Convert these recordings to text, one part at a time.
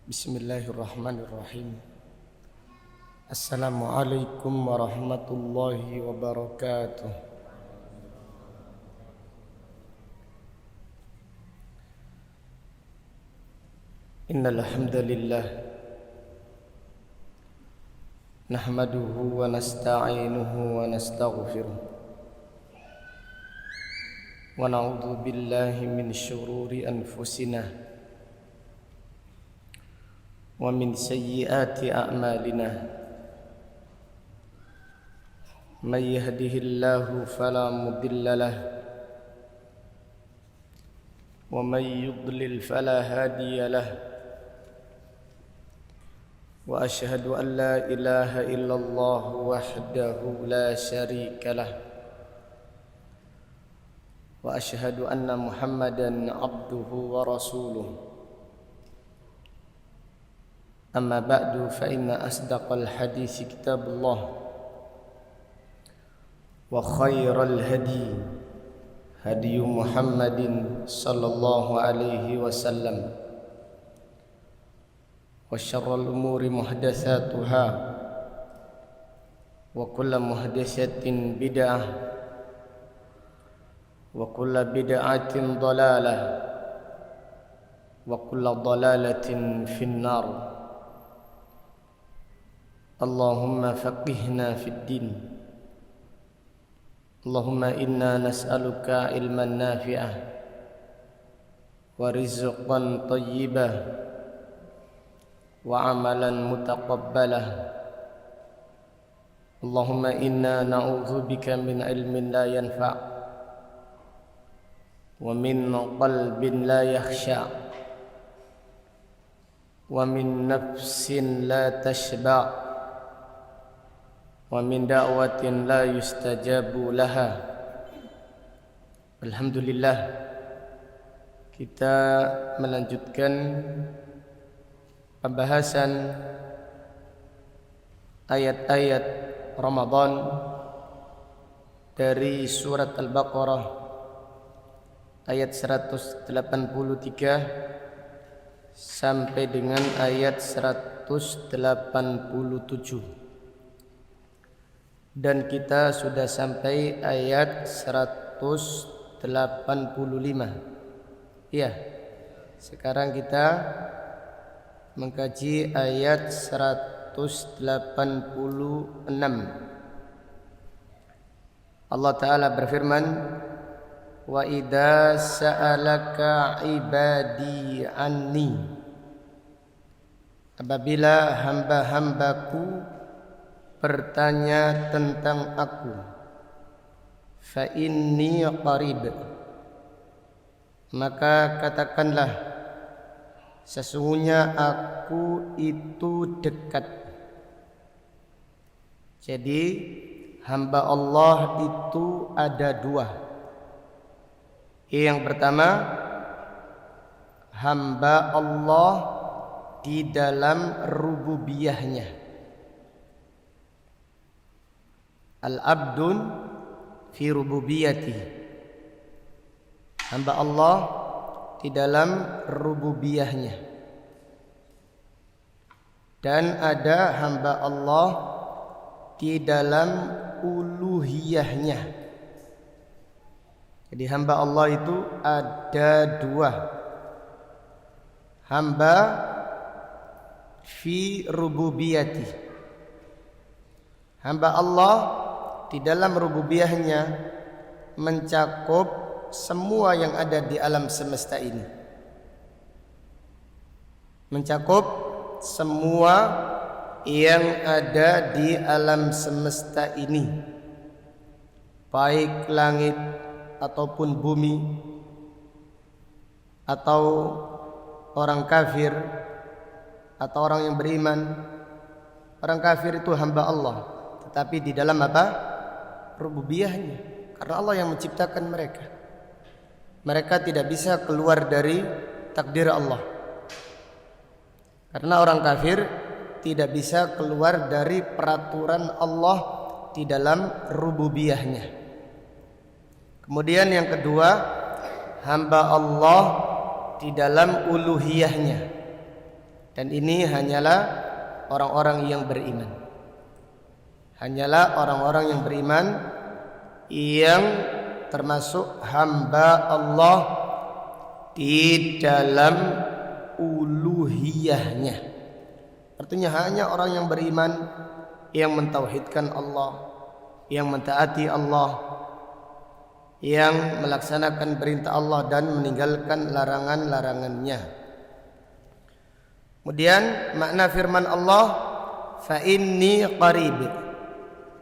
Bismillahirrahmanirrahim. Assalamualaikum warahmatullahi wabarakatuh. Innal hamdalillah nahmaduhu wa nasta'inuhu wa nastaghfiruh wa na'udzu billahi min syururi anfusina wa min sayyiati a'malina. May yahdihillahu fala mudilla lahu wa may yudlil fala hadiya lahu. Wa asyhadu an la ilaha illallah wahdahu la syarika lahu wa asyhadu anna Muhammadan abduhu wa rasuluh. Amma ba'du fa inna asdaqal hadits kitabullah wa khairal hadi hadi Muhammadin sallallahu alaihi wasallam wa syarrul umuri muhdatsatuha wa kullu muhdatsatin bid'ah wa kullu bid'atin dhalalah wa kullu dhalalatin finnar. Allahumma faqihna fid din. Allahumma inna nas'aluka ilman nafi'ah wa rizqan thayyibah wa amalan mutaqabbalah. Allahumma inna na'udzubika min ilmin la yanfa' wa min qalbin la yakhsha' wa min nafsin la tashba' wa min da'watin la yustajabu laha. Alhamdulillah, kita melanjutkan pembahasan ayat-ayat Ramadan dari surat Al-Baqarah ayat 183 sampai dengan ayat 187. Dan kita sudah sampai ayat 185. Iya. Sekarang kita mengkaji ayat 186. Allah Ta'ala berfirman, wa idza sa'alaka ibadi anni, apabila hamba-hambaku bertanya tentang aku, fa inni qarib, maka katakanlah sesungguhnya aku itu dekat. Jadi hamba Allah itu ada dua. Yang pertama, hamba Allah di dalam rububiyahnya, al-abdun fi rububiyati, hamba Allah di dalam rububiyahnya. Dan ada hamba Allah di dalam uluhiyahnya. Jadi hamba Allah itu ada dua. Hamba fi rububiyati, hamba Allah di dalam rububiyahnya mencakup semua yang ada di alam semesta ini, mencakup semua yang ada di alam semesta ini, baik langit ataupun bumi, atau orang kafir atau orang yang beriman. Orang kafir itu hamba Allah, tetapi di dalam apa? Rububiyahnya, karena Allah yang menciptakan mereka. Mereka tidak bisa keluar dari takdir Allah, karena orang kafir tidak bisa keluar dari peraturan Allah di dalam rububiyahnya. Kemudian yang kedua, hamba Allah di dalam uluhiyahnya. Dan ini hanyalah orang-orang yang beriman. Hanyalah orang-orang yang beriman yang termasuk hamba Allah di dalam uluhiyahnya. Artinya hanya orang yang beriman, yang mentauhidkan Allah, yang mentaati Allah, yang melaksanakan perintah Allah dan meninggalkan larangan-larangannya. Kemudian makna firman Allah, fa inni qarib,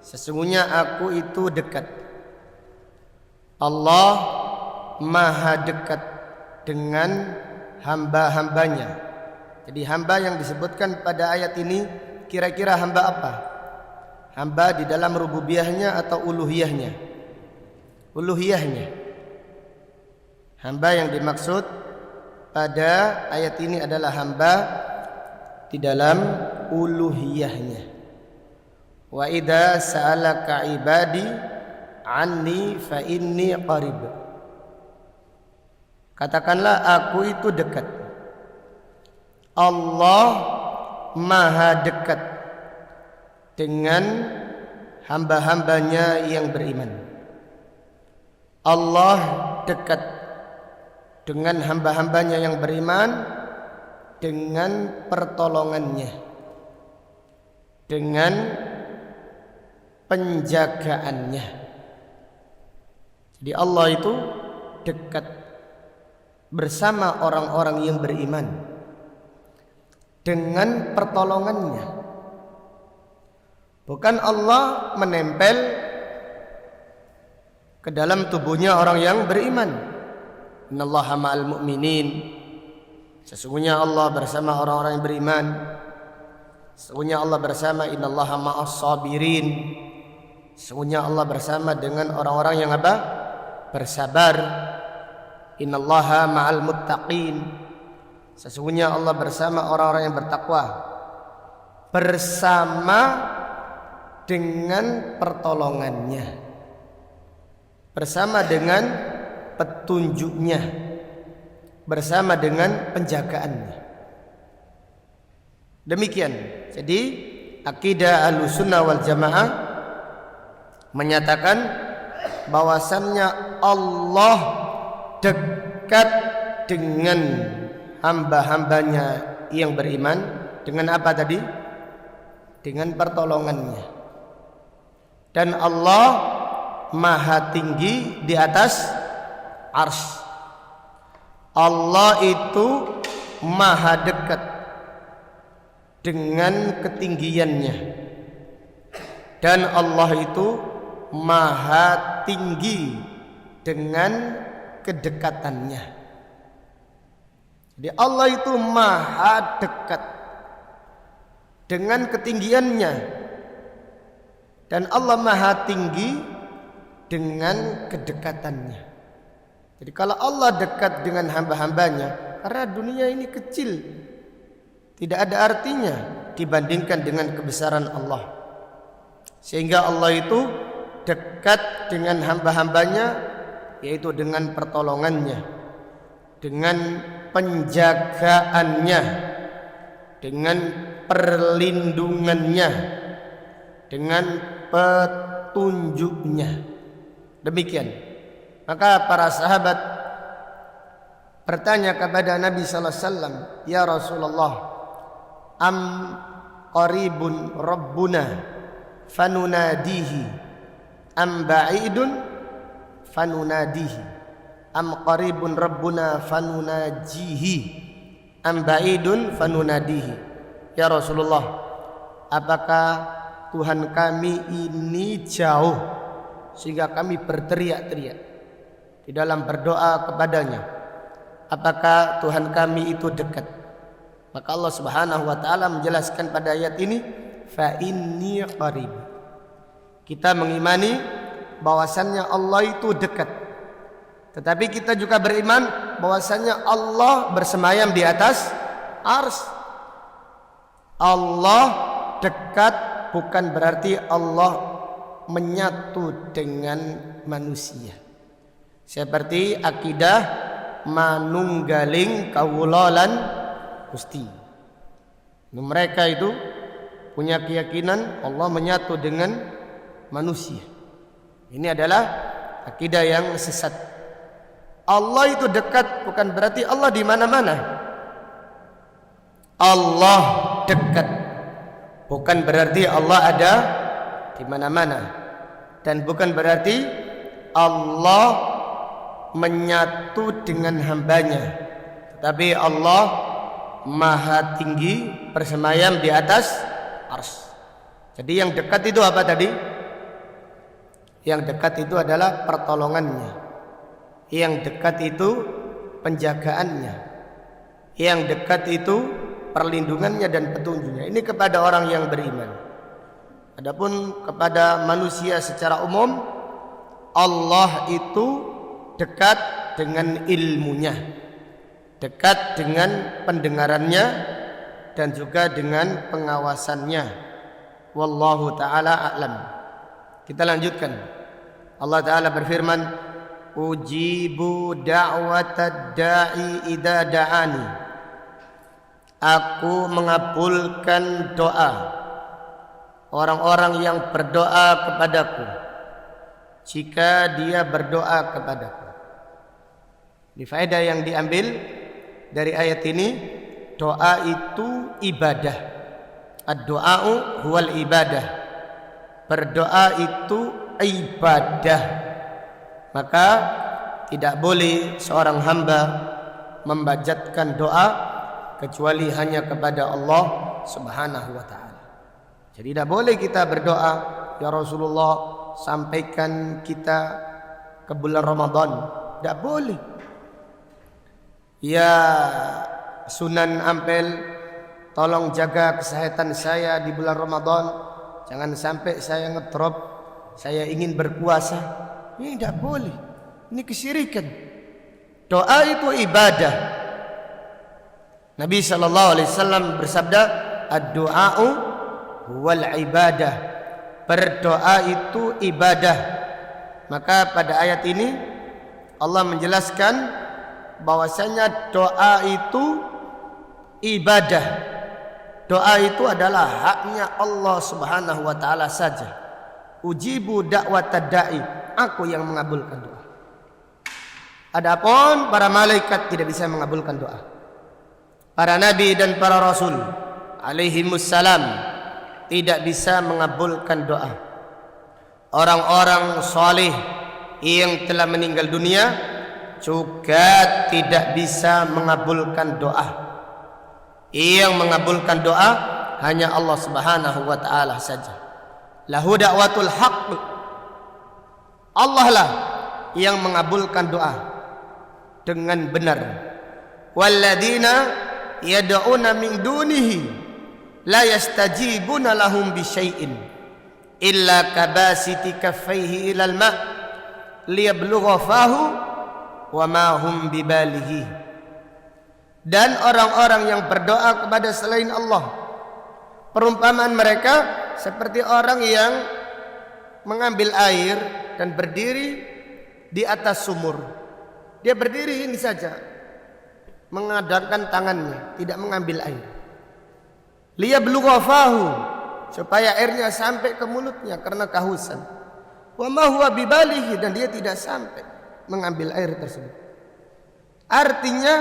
sesungguhnya aku itu dekat. Allah maha dekat dengan hamba-hambanya. Jadi hamba yang disebutkan pada ayat ini kira-kira hamba apa? Hamba di dalam rububiyahnya atau uluhiyahnya? Uluhiyahnya. Hamba yang dimaksud pada ayat ini adalah hamba di dalam uluhiyahnya. Wa idza sa'alaka ibadi anni fa inni qarib. Katakanlah aku itu dekat. Allah maha dekat dengan hamba-hambanya yang beriman. Allah dekat dengan hamba-hambanya yang beriman dengan pertolongannya, dengan penjagaannya. Jadi Allah itu dekat bersama orang-orang yang beriman dengan pertolongannya. Bukan Allah menempel ke dalam tubuhnya orang yang beriman. Innallaha ma'al mu'minin, sesungguhnya Allah bersama orang-orang yang beriman. Sesungguhnya Allah bersama innallaha ma'as sabirin, sesungguhnya Allah bersama dengan orang-orang yang apa? Bersabar. Innallaha ma'al muttaqin, sesungguhnya Allah bersama orang-orang yang bertakwa. Bersama dengan pertolongannya, bersama dengan petunjuknya, bersama dengan penjagaannya. Demikian. Jadi akidah Ahlussunnah wal Jamaah menyatakan bahwasannya Allah dekat dengan hamba-hambanya yang beriman. Dengan apa tadi? Dengan pertolongannya. Dan Allah maha tinggi di atas arsy. Allah itu maha dekat dengan ketinggiannya, dan Allah itu maha tinggi dengan kedekatannya. Jadi Allah itu maha dekat dengan ketinggiannya, dan Allah maha tinggi dengan kedekatannya. Jadi kalau Allah dekat dengan hamba-hambanya, karena dunia ini kecil, tidak ada artinya dibandingkan dengan kebesaran Allah. Sehingga Allah itu dekat dengan hamba-hambanya, yaitu dengan pertolongannya, dengan penjagaannya, dengan perlindungannya, dengan petunjuknya. Demikian. Maka para sahabat bertanya kepada Nabi sallallahu alaihi wasallam, "Ya Rasulullah, am qaribun rabbuna fanunadihi am ba'idun fanunadihi am qaribun rabbuna fanunajihi am ba'idun fanunadihi." Ya Rasulullah, apakah Tuhan kami ini jauh sehingga kami berteriak-teriak di dalam berdoa kepadanya? Apakah Tuhan kami itu dekat? Maka Allah Subhanahu wa taala menjelaskan pada ayat ini, fa inni qarib. Kita mengimani bahwasannya Allah itu dekat. Tetapi kita juga beriman bahwasannya Allah bersemayam di atas arsy. Allah dekat bukan berarti Allah menyatu dengan manusia. Seperti akidah manunggaling kawula lan Gusti. Mereka itu punya keyakinan Allah menyatu dengan manusia. Ini adalah akidah yang sesat. Allah itu dekat bukan berarti Allah di mana-mana. Allah dekat bukan berarti Allah ada di mana-mana, dan bukan berarti Allah menyatu dengan hambanya. Tetapi Allah Maha tinggi bersemayam di atas arsy. Jadi yang dekat itu apa tadi? Yang dekat itu adalah pertolongannya. Yang dekat itu penjagaannya. Yang dekat itu perlindungannya dan petunjuknya. Ini kepada orang yang beriman. Adapun kepada manusia secara umum, Allah itu dekat dengan ilmunya, dekat dengan pendengarannya, dan juga dengan pengawasannya. Wallahu ta'ala a'lam. Kita lanjutkan. Allah Ta'ala berfirman, ujibu da'watad da'i idza da'ani. Aku mengabulkan doa orang-orang yang berdoa kepadaku jika dia berdoa kepadaku. Ini faedah yang diambil dari ayat ini. Doa itu ibadah. Ad-du'a'u huwal ibadah. Berdoa itu ibadah. Maka tidak boleh seorang hamba membajatkan doa kecuali hanya kepada Allah Subhanahu wa ta'ala. Jadi tidak boleh kita berdoa, ya Rasulullah sampaikan kita ke bulan Ramadan. Tidak boleh. Ya Sunan Ampel, tolong jaga kesehatan saya di bulan Ramadan. Jangan sampai saya ngedrop, saya ingin berpuasa. Ini tidak boleh. Ini kesyirikan. Doa itu ibadah. Nabi SAW bersabda, ad-du'a'u wal ibadah. Berdoa itu ibadah. Maka pada ayat ini Allah menjelaskan bahwasanya doa itu ibadah. Doa itu adalah haknya Allah Subhanahu wa ta'ala saja. Ujibu da'watad da'i. Aku yang mengabulkan doa. Adapun para malaikat tidak bisa mengabulkan doa. Para nabi dan para rasul alaihimussalam tidak bisa mengabulkan doa. Orang-orang saleh yang telah meninggal dunia juga tidak bisa mengabulkan doa. Yang mengabulkan doa hanya Allah Subhanahu wa ta'ala saja. Lahu da'watul haqq. Allah lah yang mengabulkan doa dengan benar. Walladzina yad'una min dunihi la yastajibuna lahum bisyai'in illa kabasiti kaffaihi ilal ma' liyablugha fahu wa ma hum bibalighi. Dan orang-orang yang berdoa kepada selain Allah, perumpamaan mereka seperti orang yang mengambil air dan berdiri di atas sumur. Dia berdiri ini saja, mengadangkan tangannya, tidak mengambil air. Liyablugha fahu, supaya airnya sampai ke mulutnya karena kehausan. Wa ma huwa bibalighi, dan dia tidak sampai mengambil air tersebut. Artinya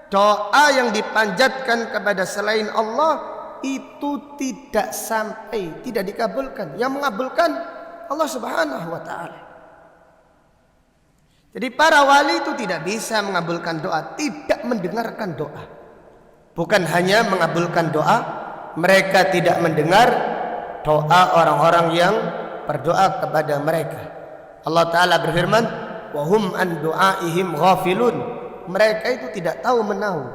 doa yang dipanjatkan kepada selain Allah itu tidak sampai, tidak dikabulkan. Yang mengabulkan Allah Subhanahu wa ta'ala. Jadi para wali itu tidak bisa mengabulkan doa, tidak mendengarkan doa. Bukan hanya mengabulkan doa, mereka tidak mendengar doa orang-orang yang berdoa kepada mereka. Allah Ta'ala berfirman, wa hum an du'aihim ghafilun. Mereka itu tidak tahu menahu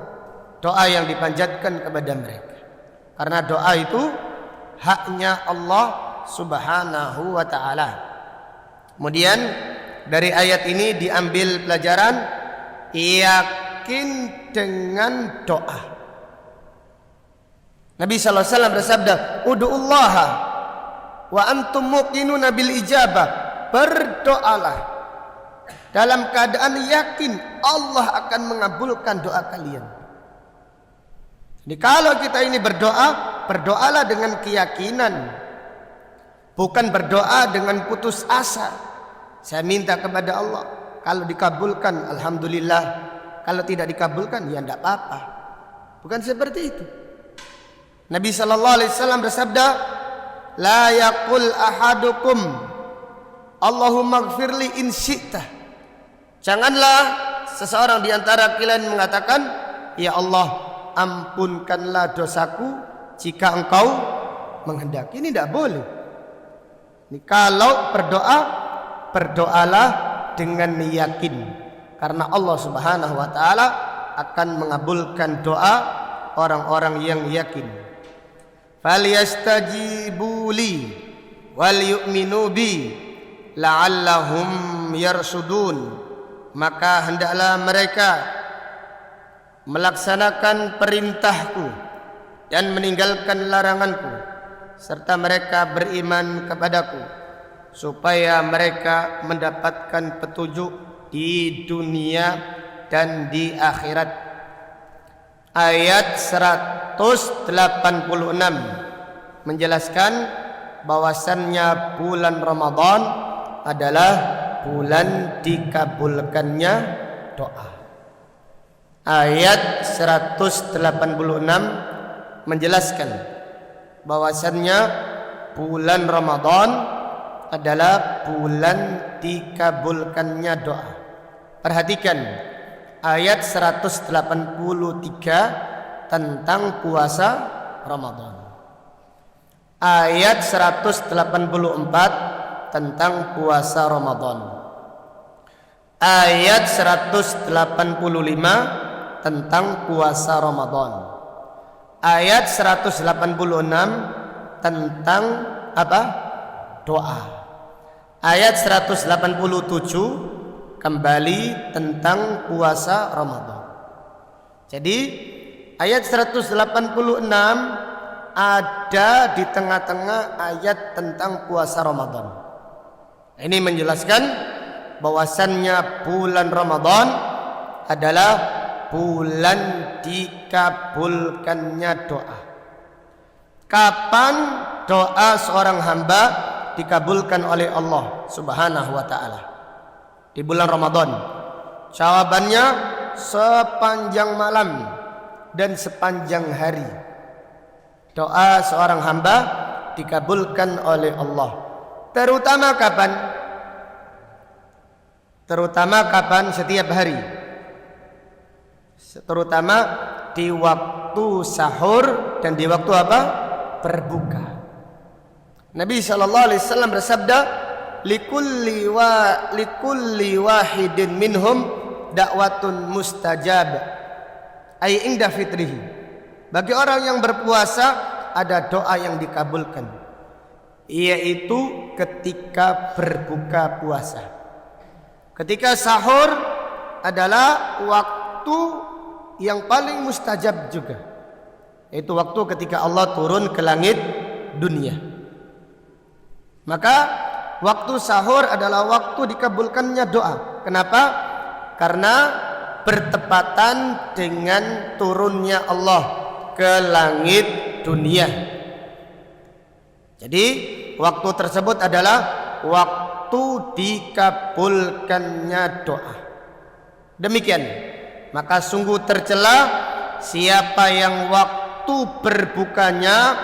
doa yang dipanjatkan kepada mereka. Karena doa itu haknya Allah Subhanahu wa ta'ala. Kemudian dari ayat ini diambil pelajaran yakin dengan doa. Nabi sallallahu alaihi wasallam bersabda, "Ud'ullaha wa antum muqinuna bil ijabah." Berdoalah dalam keadaan yakin Allah akan mengabulkan doa kalian. Jadi kalau kita ini berdoa, berdoalah dengan keyakinan, bukan berdoa dengan putus asa. Saya minta kepada Allah, kalau dikabulkan alhamdulillah, kalau tidak dikabulkan ya tidak apa-apa. Bukan seperti itu. Nabi sallallahu alaihi wasallam bersabda, la yaqul ahadukum Allahumma ighfirli in syi'ta. Janganlah seseorang di antara kalian mengatakan, ya Allah, ampunkanlah dosaku jika engkau menghendaki. Ini tidak boleh. Ini kalau berdoa, berdoalah dengan yakin, karena Allah Subhanahu wa taala akan mengabulkan doa orang-orang yang yakin. Falyastajibu li wal yu'minu bi la'allahum yarsudun. Maka hendaklah mereka melaksanakan perintahku dan meninggalkan laranganku, serta mereka beriman kepadaku, supaya mereka mendapatkan petunjuk di dunia dan di akhirat. Ayat 186 menjelaskan bahwasannya bulan Ramadan adalah bulan dikabulkannya doa. Ayat 186 menjelaskan bahwasannya bulan Ramadan adalah bulan dikabulkannya doa. Perhatikan ayat 183 tentang puasa Ramadan. Ayat 184 tentang puasa Ramadan. Ayat 185 tentang puasa Ramadan. Ayat 186 tentang apa? Doa. Ayat 187 kembali tentang puasa Ramadan. Jadi ayat 186 ada di tengah-tengah ayat tentang puasa Ramadan. Ini menjelaskan bahwasannya bulan Ramadan adalah bulan dikabulkannya doa. Kapan doa seorang hamba dikabulkan oleh Allah Subhanahu wa taala? Di bulan Ramadan. Jawabannya sepanjang malam dan sepanjang hari. Doa seorang hamba dikabulkan oleh Allah. Terutama kapan? Terutama kapan? Setiap hari. Terutama di waktu sahur dan di waktu apa? Berbuka. Nabi sallallahu alaihi wasallam bersabda, likulli wahidin minhum da'watun mustajab. Ai inda fitrihi. Bagi orang yang berpuasa ada doa yang dikabulkan, yaitu ketika berbuka puasa. Ketika sahur adalah waktu yang paling mustajab juga, yaitu waktu ketika Allah turun ke langit dunia. Maka waktu sahur adalah waktu dikabulkannya doa. Kenapa? Karena bertepatan dengan turunnya Allah ke langit dunia. Jadi waktu tersebut adalah waktu dikabulkannya doa. Demikian. Maka sungguh tercela siapa yang waktu berbukanya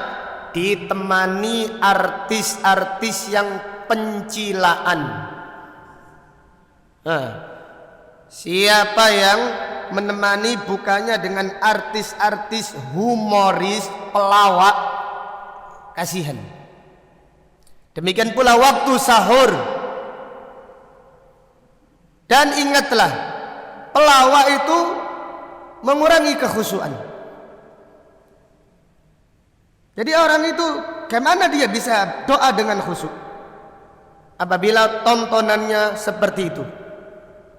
ditemani artis-artis yang pencilaan. Siapa yang menemani bukanya dengan artis-artis humoris, pelawak, kasihan. Demikian pula waktu sahur. Dan ingatlah, pelawak itu mengurangi kekhusyuan. Jadi orang itu kemana dia bisa doa dengan khusyuk? Apabila tontonannya seperti itu,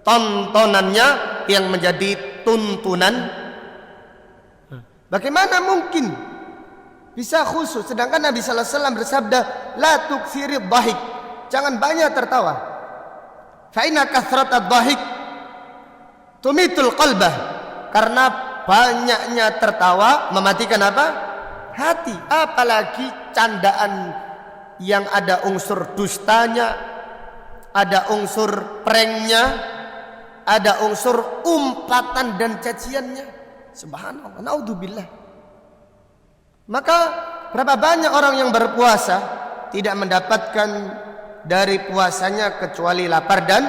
tontonannya yang menjadi tuntunan, bagaimana mungkin bisa khusyuk? Sedangkan Nabi sallallahu alaihi wasallam bersabda, la tuksirid dhahik, jangan banyak tertawa. Fa inna kathratad dhahik tumitul qalbah, karena banyaknya tertawa mematikan apa? Hati. Apalagi candaan yang ada unsur dustanya, ada unsur pranknya, ada unsur umpatan dan caciannya. Subhanallah, naudzubillah. Maka berapa banyak orang yang berpuasa tidak mendapatkan dari puasanya kecuali lapar dan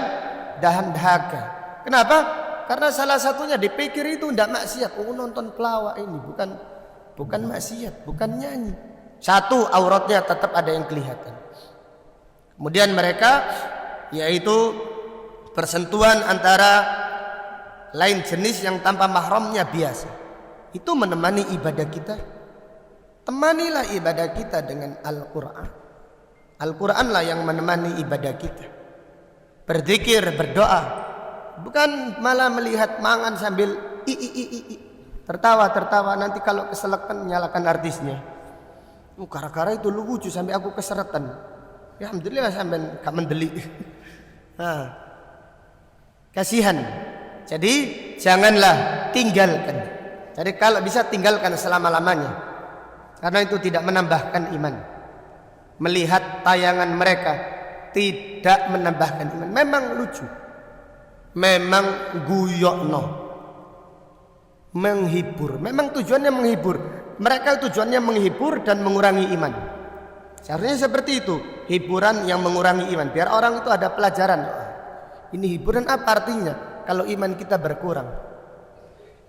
dahaga. Kenapa? Karena salah satunya dipikir itu tidak maksiat. Oh, nonton pelawak ini bukan maksiat, bukan nyanyi. Satu, auratnya tetap ada yang kelihatan. Kemudian mereka yaitu persentuhan antara lain jenis yang tanpa mahramnya biasa. Itu menemani ibadah kita. Temanilah ibadah kita dengan Al-Quran. Al-Quranlah yang menemani ibadah kita. Berzikir, berdoa, bukan malah melihat mangan sambil tertawa. Nanti kalau keselekan nyalakan artisnya. Gara-gara itu lucu sampai aku keseretan. Ya alhamdulillah sampai gak mendeli. Nah, kasihan. Jadi janganlah tinggalkan. Jadi kalau bisa tinggalkan selama-lamanya. Karena itu tidak menambahkan iman. Melihat tayangan mereka tidak menambahkan iman. Memang lucu, memang guyokno, menghibur. Memang tujuannya menghibur. Mereka tujuannya menghibur dan mengurangi iman. Seharusnya seperti itu, hiburan yang mengurangi iman. Biar orang itu ada pelajaran. Ini hiburan apa artinya? Kalau iman kita berkurang.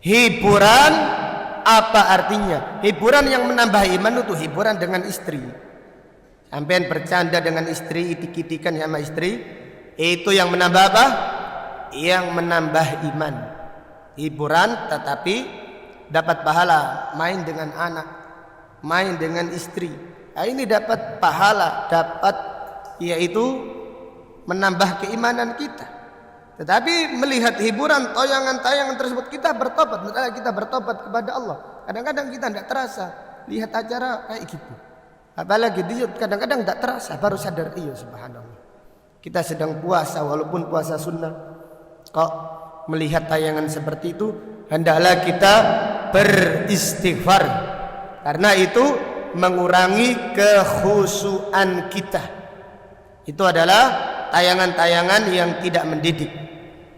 Hiburan apa artinya? Hiburan yang menambah iman itu hiburan dengan istri. Sampean bercanda dengan istri, itik-itikan sama istri, itu yang menambah apa? Yang menambah iman. Hiburan tetapi dapat pahala main dengan anak, main dengan istri. Nah, ini dapat pahala, dapat yaitu menambah keimanan kita. Tetapi melihat hiburan, tayangan-tayangan tersebut kita bertobat, kita bertobat kepada Allah. Kadang-kadang kita tidak terasa lihat acara kayak gitu. Apalagi dia kadang-kadang tidak terasa, baru sadar iya subhanallah. Kita sedang puasa walaupun puasa sunnah. Kok melihat tayangan seperti itu, hendaklah kita beristighfar. Karena itu mengurangi kekhusyuan kita. Itu adalah tayangan-tayangan yang tidak mendidik.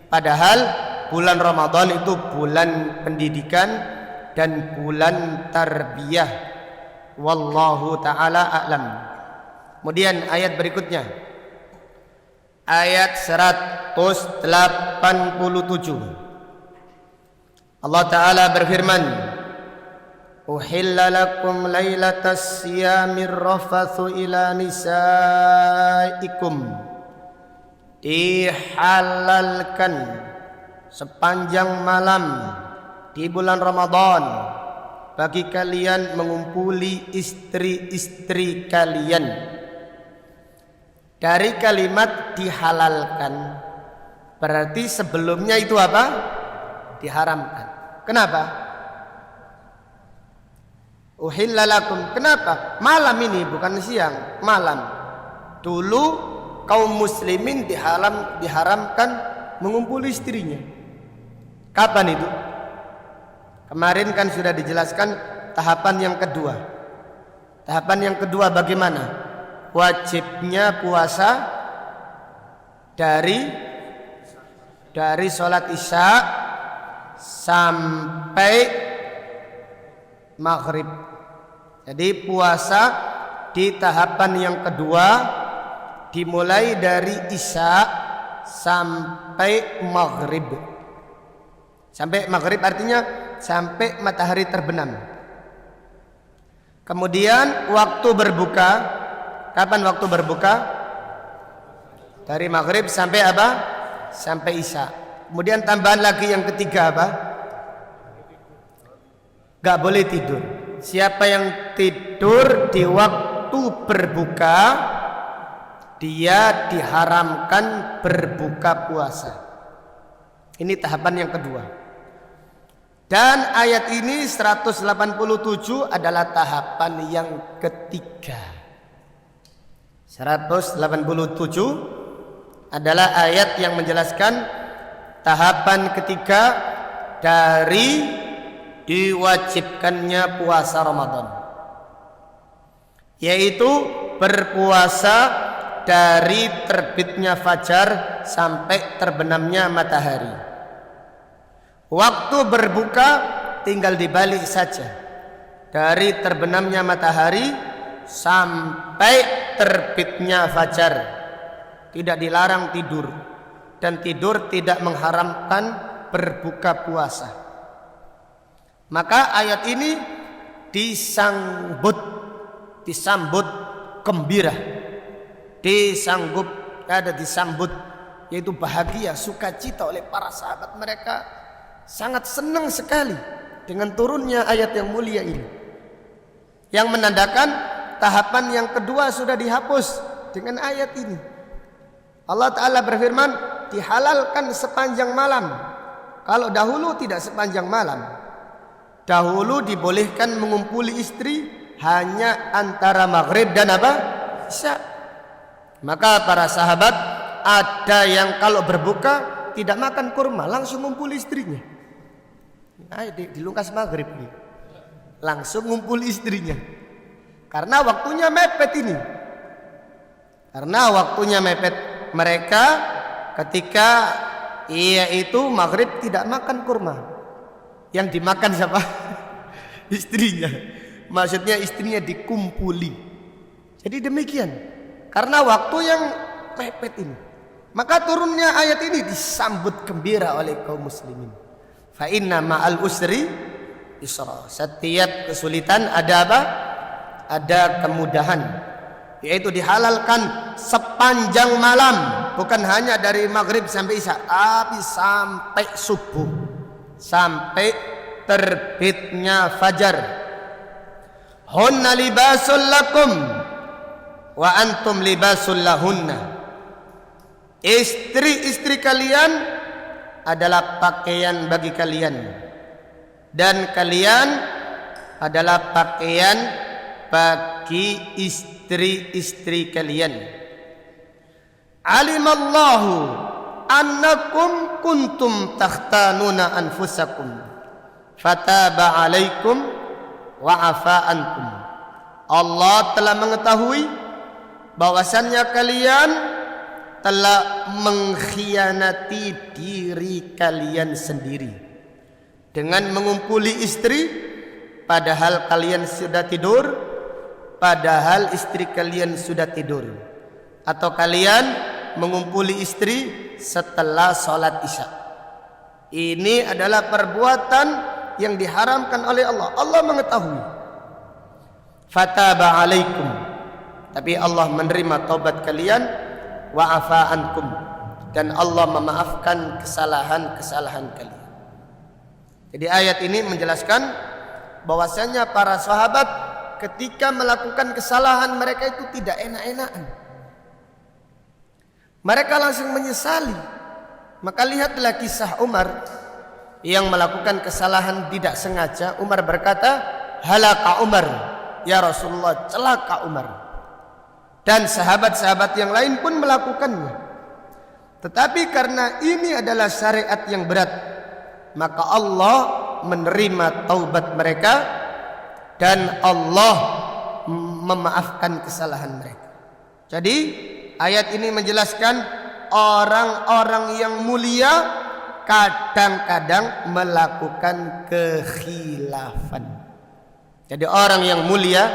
Padahal bulan Ramadan itu bulan pendidikan dan bulan tarbiyah. Wallahu ta'ala a'lam. Kemudian ayat berikutnya, ayat 187. Allah Ta'ala berfirman, Uhilla lakum laylatas siyamir rafathu ila nisaikum. Dihalalkan sepanjang malam di bulan Ramadan bagi kalian mengumpuli istri-istri kalian. Dari kalimat dihalalkan berarti sebelumnya itu apa? Diharamkan. Kenapa? Uhilla lakum. Kenapa? Malam ini bukan siang, malam. Dulu kaum muslimin diharamkan mengumpuli istrinya. Kapan itu? Kemarin kan sudah dijelaskan tahapan yang kedua. Tahapan yang kedua bagaimana? Wajibnya puasa dari sholat isya sampai maghrib. Jadi puasa di tahapan yang kedua dimulai dari isya sampai maghrib. Sampai maghrib artinya sampai matahari terbenam. Kemudian waktu berbuka, kapan waktu berbuka? Dari maghrib sampai apa? Sampai isya. Kemudian tambahan lagi yang ketiga apa? Gak boleh tidur. Siapa yang tidur di waktu berbuka, dia diharamkan berbuka puasa. Ini tahapan yang kedua. Dan ayat ini 187 adalah tahapan yang ketiga. 187 adalah ayat yang menjelaskan tahapan ketiga dari diwajibkannya puasa Ramadan, yaitu berpuasa dari terbitnya fajar sampai terbenamnya matahari. Waktu berbuka tinggal dibalik saja, dari terbenamnya matahari sampai terbitnya fajar. Tidak dilarang tidur, dan tidur tidak mengharamkan berbuka puasa. Maka ayat ini disambut gembira, disambut yaitu bahagia, sukacita oleh para sahabat. Mereka sangat senang sekali dengan turunnya ayat yang mulia ini, yang menandakan tahapan yang kedua sudah dihapus dengan ayat ini. Allah Ta'ala berfirman, dihalalkan sepanjang malam. Kalau dahulu tidak sepanjang malam. Dahulu dibolehkan mengumpuli istri hanya antara maghrib dan isya. Maka para sahabat ada yang kalau berbuka tidak makan kurma, langsung ngumpul istrinya. Dilungkas maghrib nih, langsung ngumpul istrinya. Karena waktunya mepet ini. Karena waktunya mepet, mereka ketika itu maghrib tidak makan kurma. Yang dimakan siapa? Istrinya. Maksudnya istrinya dikumpuli. Jadi demikian. Karena waktu yang mepet ini, maka turunnya ayat ini disambut gembira oleh kaum muslimin. Fa inna ma'al usri yusra. Setiap kesulitan ada apa? Ada kemudahan. Yaitu dihalalkan sepanjang malam, bukan hanya dari maghrib sampai isya, tapi sampai subuh, sampai terbitnya fajar. Hunna libasul lakum wa antum libasul lahunna. Istri-istri kalian adalah pakaian bagi kalian, dan kalian adalah pakaian bagi istri-istri kalian. Alimallahu annakum kuntum takhtanuna anfusakum fataba alaikum wa afa ankum. Allah telah mengetahui bahwasannya kalian telah mengkhianati diri kalian sendiri dengan mengumpuli istri padahal kalian sudah tidur, padahal istri kalian sudah tidur, atau kalian mengumpuli istri setelah sholat isya. Ini adalah perbuatan yang diharamkan oleh Allah. Allah mengetahui. Fataba alaikum, tapi Allah menerima taubat kalian, wa afa ankum, dan Allah memaafkan kesalahan-kesalahan kalian. Jadi ayat ini menjelaskan bahwasanya para sahabat ketika melakukan kesalahan mereka itu tidak enak-enakan. Mereka langsung menyesali. Maka lihatlah kisah Umar yang melakukan kesalahan tidak sengaja. Umar berkata, halaka Umar, ya Rasulullah, celaka Umar. Dan sahabat-sahabat yang lain pun melakukannya. Tetapi karena ini adalah syariat yang berat, maka Allah menerima taubat mereka dan Allah memaafkan kesalahan mereka. Jadi ayat ini menjelaskan orang-orang yang mulia kadang-kadang melakukan kekhilafan. Jadi orang yang mulia,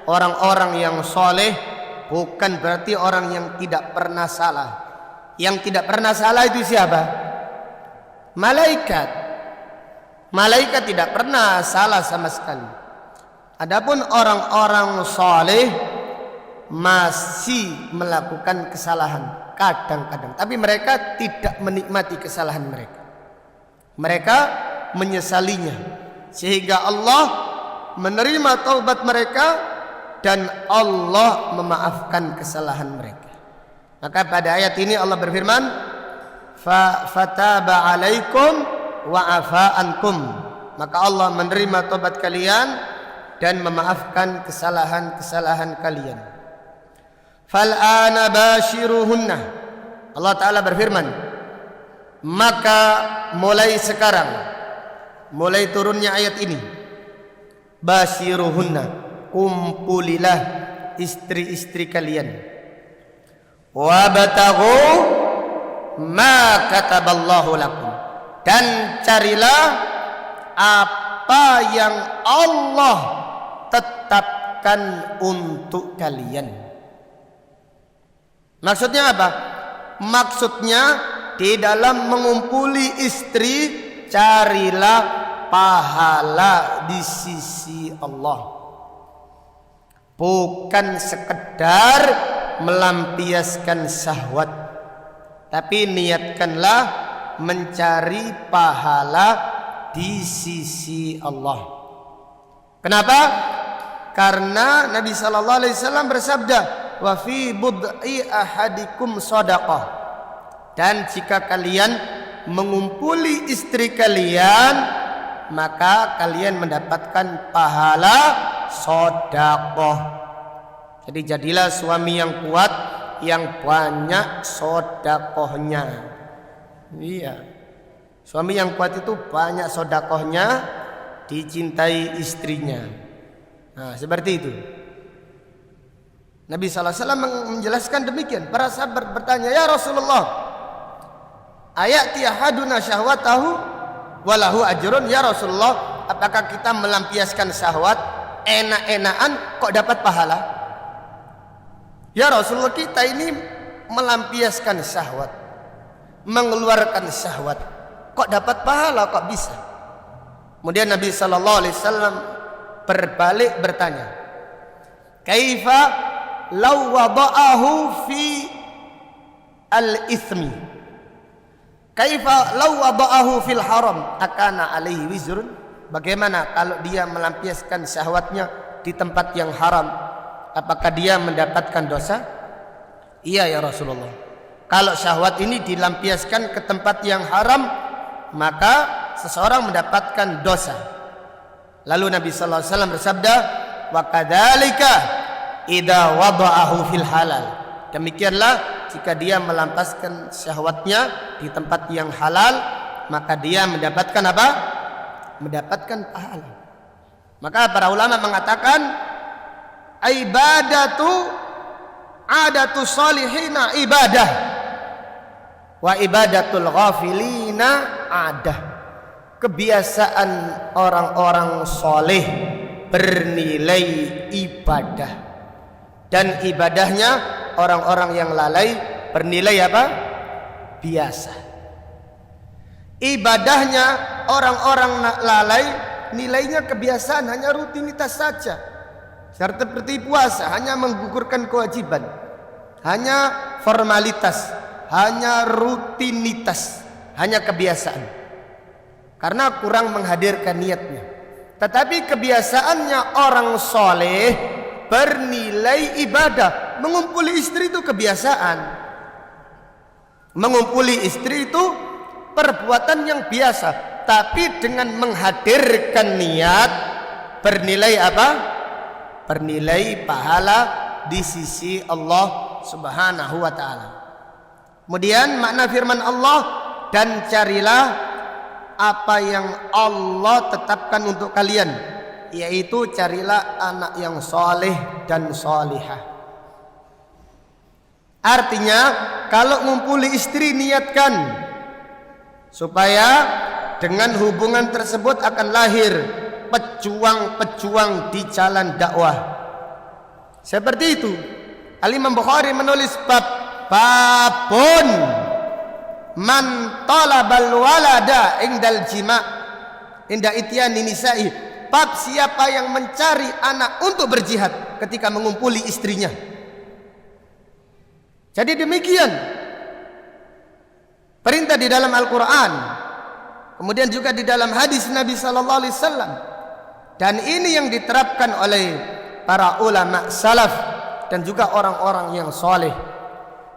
orang-orang yang soleh, bukan berarti orang yang tidak pernah salah. Yang tidak pernah salah itu siapa? Malaikat. Malaikat tidak pernah salah sama sekali. Adapun orang-orang soleh masih melakukan kesalahan kadang-kadang, tapi mereka tidak menikmati kesalahan mereka. Mereka menyesalinya, sehingga Allah menerima taubat mereka dan Allah memaafkan kesalahan mereka. Maka pada ayat ini Allah berfirman, fataba alaikum wa afa ankum, maka Allah menerima taubat kalian dan memaafkan kesalahan-kesalahan kalian. Fal'ana bashiruhunna, Allah Ta'ala berfirman, maka mulai sekarang, mulai turunnya ayat ini, basyiruhunna, kumpulilah istri-istri kalian, wabtaghu ma kataballahu lakum, dan carilah apa yang Allah tetapkan untuk kalian. Maksudnya apa? Maksudnya di dalam mengumpuli istri, carilah pahala di sisi Allah, bukan sekedar melampiaskan syahwat, tapi niatkanlah mencari pahala di sisi Allah. Kenapa? Karena Nabi sallallahu alaihi wasallam bersabda, wa fi bud'i ahadikum shadaqah, dan jika kalian mengumpuli istri kalian, maka kalian mendapatkan pahala sedekah. Jadi jadilah suami yang kuat, yang banyak sedekahnya. Iya, suami yang kuat itu banyak sedekahnya, dicintai istrinya. Nah, seperti itu. Nabi SAW menjelaskan demikian. Para sahabat bertanya, ya Rasulullah, ayati ahaduna syahwatahu walahu ajrun. Ya Rasulullah, apakah kita melampiaskan syahwat enak-enakan kok dapat pahala? Ya Rasulullah, kita ini melampiaskan syahwat, mengeluarkan syahwat, kok dapat pahala, kok bisa? Kemudian Nabi SAW berbalik bertanya, kaifa law wada'ahu fi al-ithmi, kaifa law wada'ahu fil haram akana alaihi wizrun. Bagaimana kalau dia melampiaskan syahwatnya di tempat yang haram, apakah dia mendapatkan dosa? Iya ya Rasulullah, kalau syahwat ini dilampiaskan ke tempat yang haram, maka seseorang mendapatkan dosa. Lalu Nabi sallallahu alaihi wasallam bersabda, wa kadzalika idza wada'ahu fil halal. Demikianlah jika dia melampaskan syahwatnya di tempat yang halal, maka dia mendapatkan apa? Mendapatkan pahala. Maka para ulama mengatakan, ibadatu adatu salihina ibadah, wa ibadatul ghafilina adah. Kebiasaan orang-orang soleh bernilai ibadah, dan ibadahnya orang-orang yang lalai bernilai apa? Biasa. Ibadahnya orang-orang lalai nilainya kebiasaan, hanya rutinitas saja. Seperti puasa, hanya menggugurkan kewajiban, hanya formalitas, hanya rutinitas, hanya kebiasaan, karena kurang menghadirkan niatnya. Tetapi kebiasaannya orang soleh bernilai ibadah. Mengumpuli istri itu kebiasaan, mengumpuli istri itu perbuatan yang biasa, tapi dengan menghadirkan niat bernilai apa? Bernilai pahala di sisi Allah Subhanahu wa taala. Kemudian makna firman Allah, dan carilah apa yang Allah tetapkan untuk kalian, yaitu carilah anak yang soleh dan solihah. Artinya, kalau ngumpuli istri, niatkan supaya dengan hubungan tersebut akan lahir pejuang-pejuang di jalan dakwah. Seperti itu Al-Imam Bukhari menulis babun man talabal walada indal jima inda ityani nisa'i, bab siapa yang mencari anak untuk berjihad ketika mengumpuli istrinya. Jadi demikian perintah di dalam Al-Quran, kemudian juga di dalam hadis Nabi sallallahu alaihi wasallam, dan ini yang diterapkan oleh para ulama salaf dan juga orang-orang yang soleh.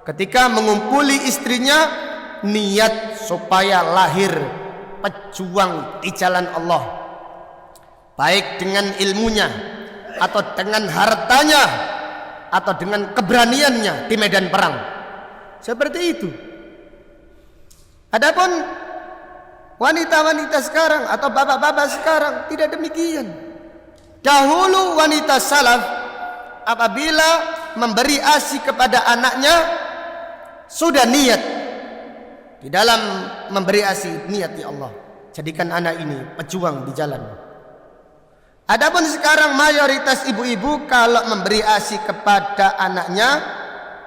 Ketika mengumpuli istrinya, niat supaya lahir pejuang di jalan Allah, baik dengan ilmunya atau dengan hartanya atau dengan keberaniannya di medan perang. Seperti itu. Adapun Wanita-wanita sekarang atau bapak-bapak sekarang tidak demikian. Dahulu wanita salaf apabila memberi ASI kepada anaknya sudah niat di dalam memberi ASI, niat, ya Allah, jadikan anak ini pejuang di jalan. Adapun sekarang mayoritas ibu-ibu kalau memberi ASI kepada anaknya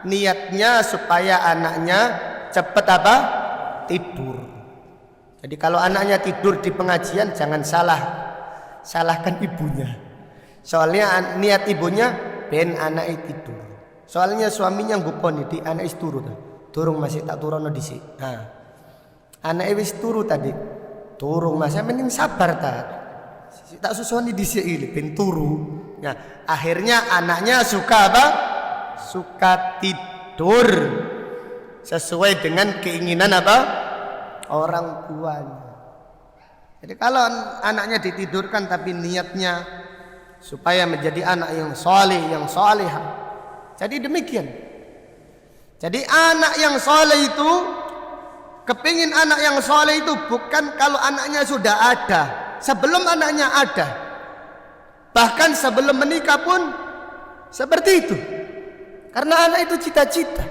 niatnya supaya anaknya cepat apa? Tidur. Jadi kalau anaknya tidur di pengajian jangan salahkan ibunya. Soalnya niat ibunya ben anaknya tidur. Soalnya suaminya nguponi di anak wis turu ta. Durung masih tak turono dhisik. Nah. Anake wis turu tadi. Durung masih mending sabar ta. Tak susoni dhisik iki ben turu. Nah, akhirnya anaknya suka apa? Suka tidur. Sesuai dengan keinginan apa? Orang tuanya. Jadi kalau anaknya ditidurkan tapi niatnya supaya menjadi anak yang soleh, yang solehah. Jadi demikian. Jadi anak yang soleh itu, kepingin anak yang soleh itu bukan kalau anaknya sudah ada, sebelum anaknya ada, bahkan sebelum menikah pun seperti itu. Karena anak itu cita-cita.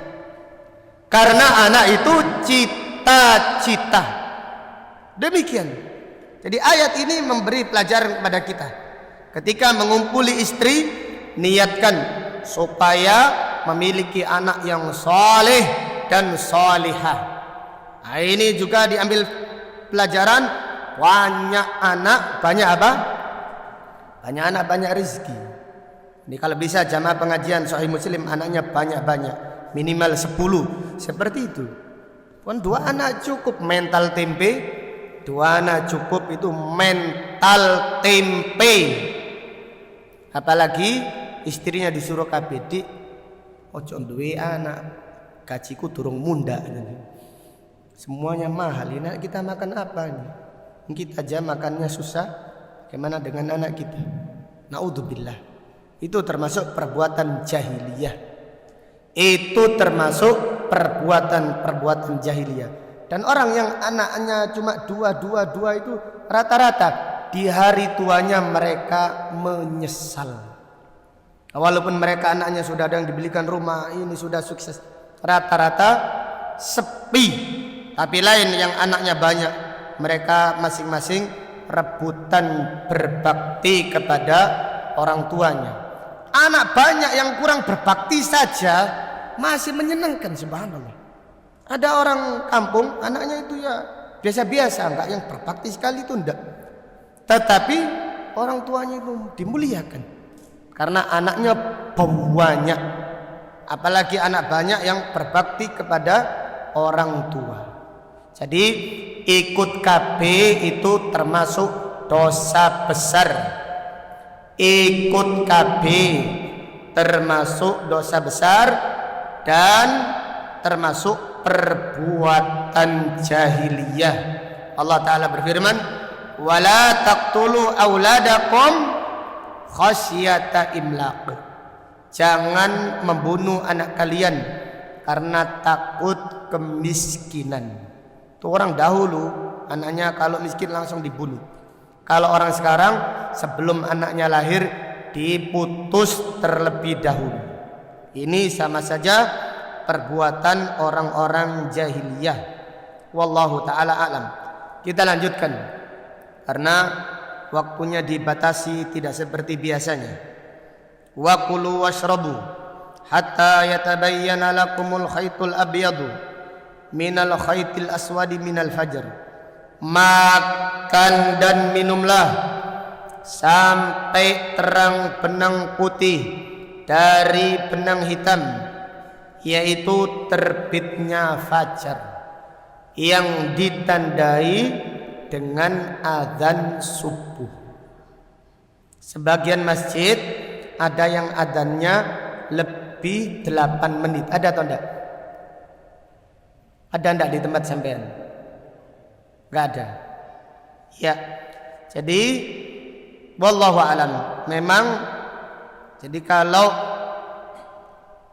Karena anak itu cita-cita. Demikian. Jadi ayat ini memberi pelajaran kepada kita. Ketika mengumpuli istri, niatkan supaya memiliki anak yang soleh dan solihah. Nah, ini juga diambil pelajaran, banyak anak banyak apa? Banyak anak banyak rezeki. Ini kalau bisa jamaah pengajian Sahih Muslim anaknya banyak-banyak, minimal 10, seperti itu. Pun 2 anak cukup, mental tempe. 2 anak cukup itu mental tempe. Apalagi istrinya disuruh KBD, ojo duwe anak, gajiku durung munda. Semuanya mahal. Ini kita makan apa ini? Kita aja makannya susah, bagaimana dengan anak kita? Naudzubillah. Itu termasuk perbuatan jahiliyah. Itu termasuk perbuatan jahiliyah. Dan orang yang anaknya cuma 2 itu rata-rata di hari tuanya mereka menyesal. Walaupun mereka anaknya sudah ada yang dibelikan rumah, ini sudah sukses, rata-rata sepi. Tapi lain yang anaknya banyak, mereka masing-masing rebutan berbakti kepada orang tuanya. Anak banyak yang kurang berbakti saja masih menyenangkan, subhanallah. Ada orang kampung anaknya itu ya biasa-biasa, enggak yang berbakti sekali itu enggak. Tetapi orang tuanya itu dimuliakan karena anaknya banyak. Apalagi anak banyak yang berbakti kepada orang tua. Jadi ikut KB itu termasuk dosa besar. Ikut KB termasuk dosa besar dan termasuk perbuatan jahiliyah. Allah Ta'ala berfirman, wala taqtulu auladakum khasyata imlaq. Jangan membunuh anak kalian karena takut kemiskinan. Itu orang dahulu anaknya kalau miskin langsung dibunuh. Kalau orang sekarang sebelum anaknya lahir diputus terlebih dahulu. Ini sama saja perbuatan orang-orang jahiliyah. Wallahu ta'ala alam. Kita lanjutkan karena waktunya dibatasi, tidak seperti biasanya. Wa kulu washrabu hatta yatabayyana lakumul khaytul abyadu minal khaytil aswadi minal fajr. Makan dan minumlah sampai terang benang putih dari benang hitam, yaitu terbitnya fajar yang ditandai dengan azan subuh. Sebagian masjid ada yang adzannya lebih 8 menit. Ada atau enggak? Ada enggak di tempat sampean? Enggak ada. Ya. Jadi wallahu alam. Memang jadi kalau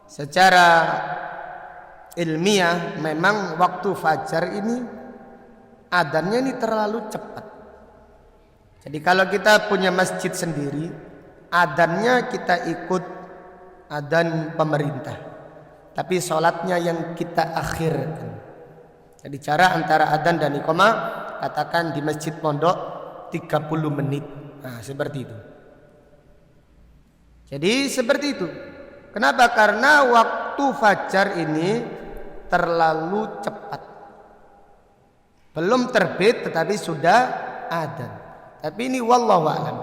secara ilmiah memang waktu fajar ini Adzannya ini terlalu cepat. Jadi kalau kita punya masjid sendiri, adzannya kita ikut adzan pemerintah, tapi sholatnya yang kita akhirkan. Jadi cara antara adzan dan iqamah, katakan di masjid pondok 30 menit. Nah, seperti itu. Jadi seperti itu. Kenapa? Karena waktu fajar ini terlalu cepat. Belum terbit tetapi sudah adzan. Tapi ini wallahu a'lam.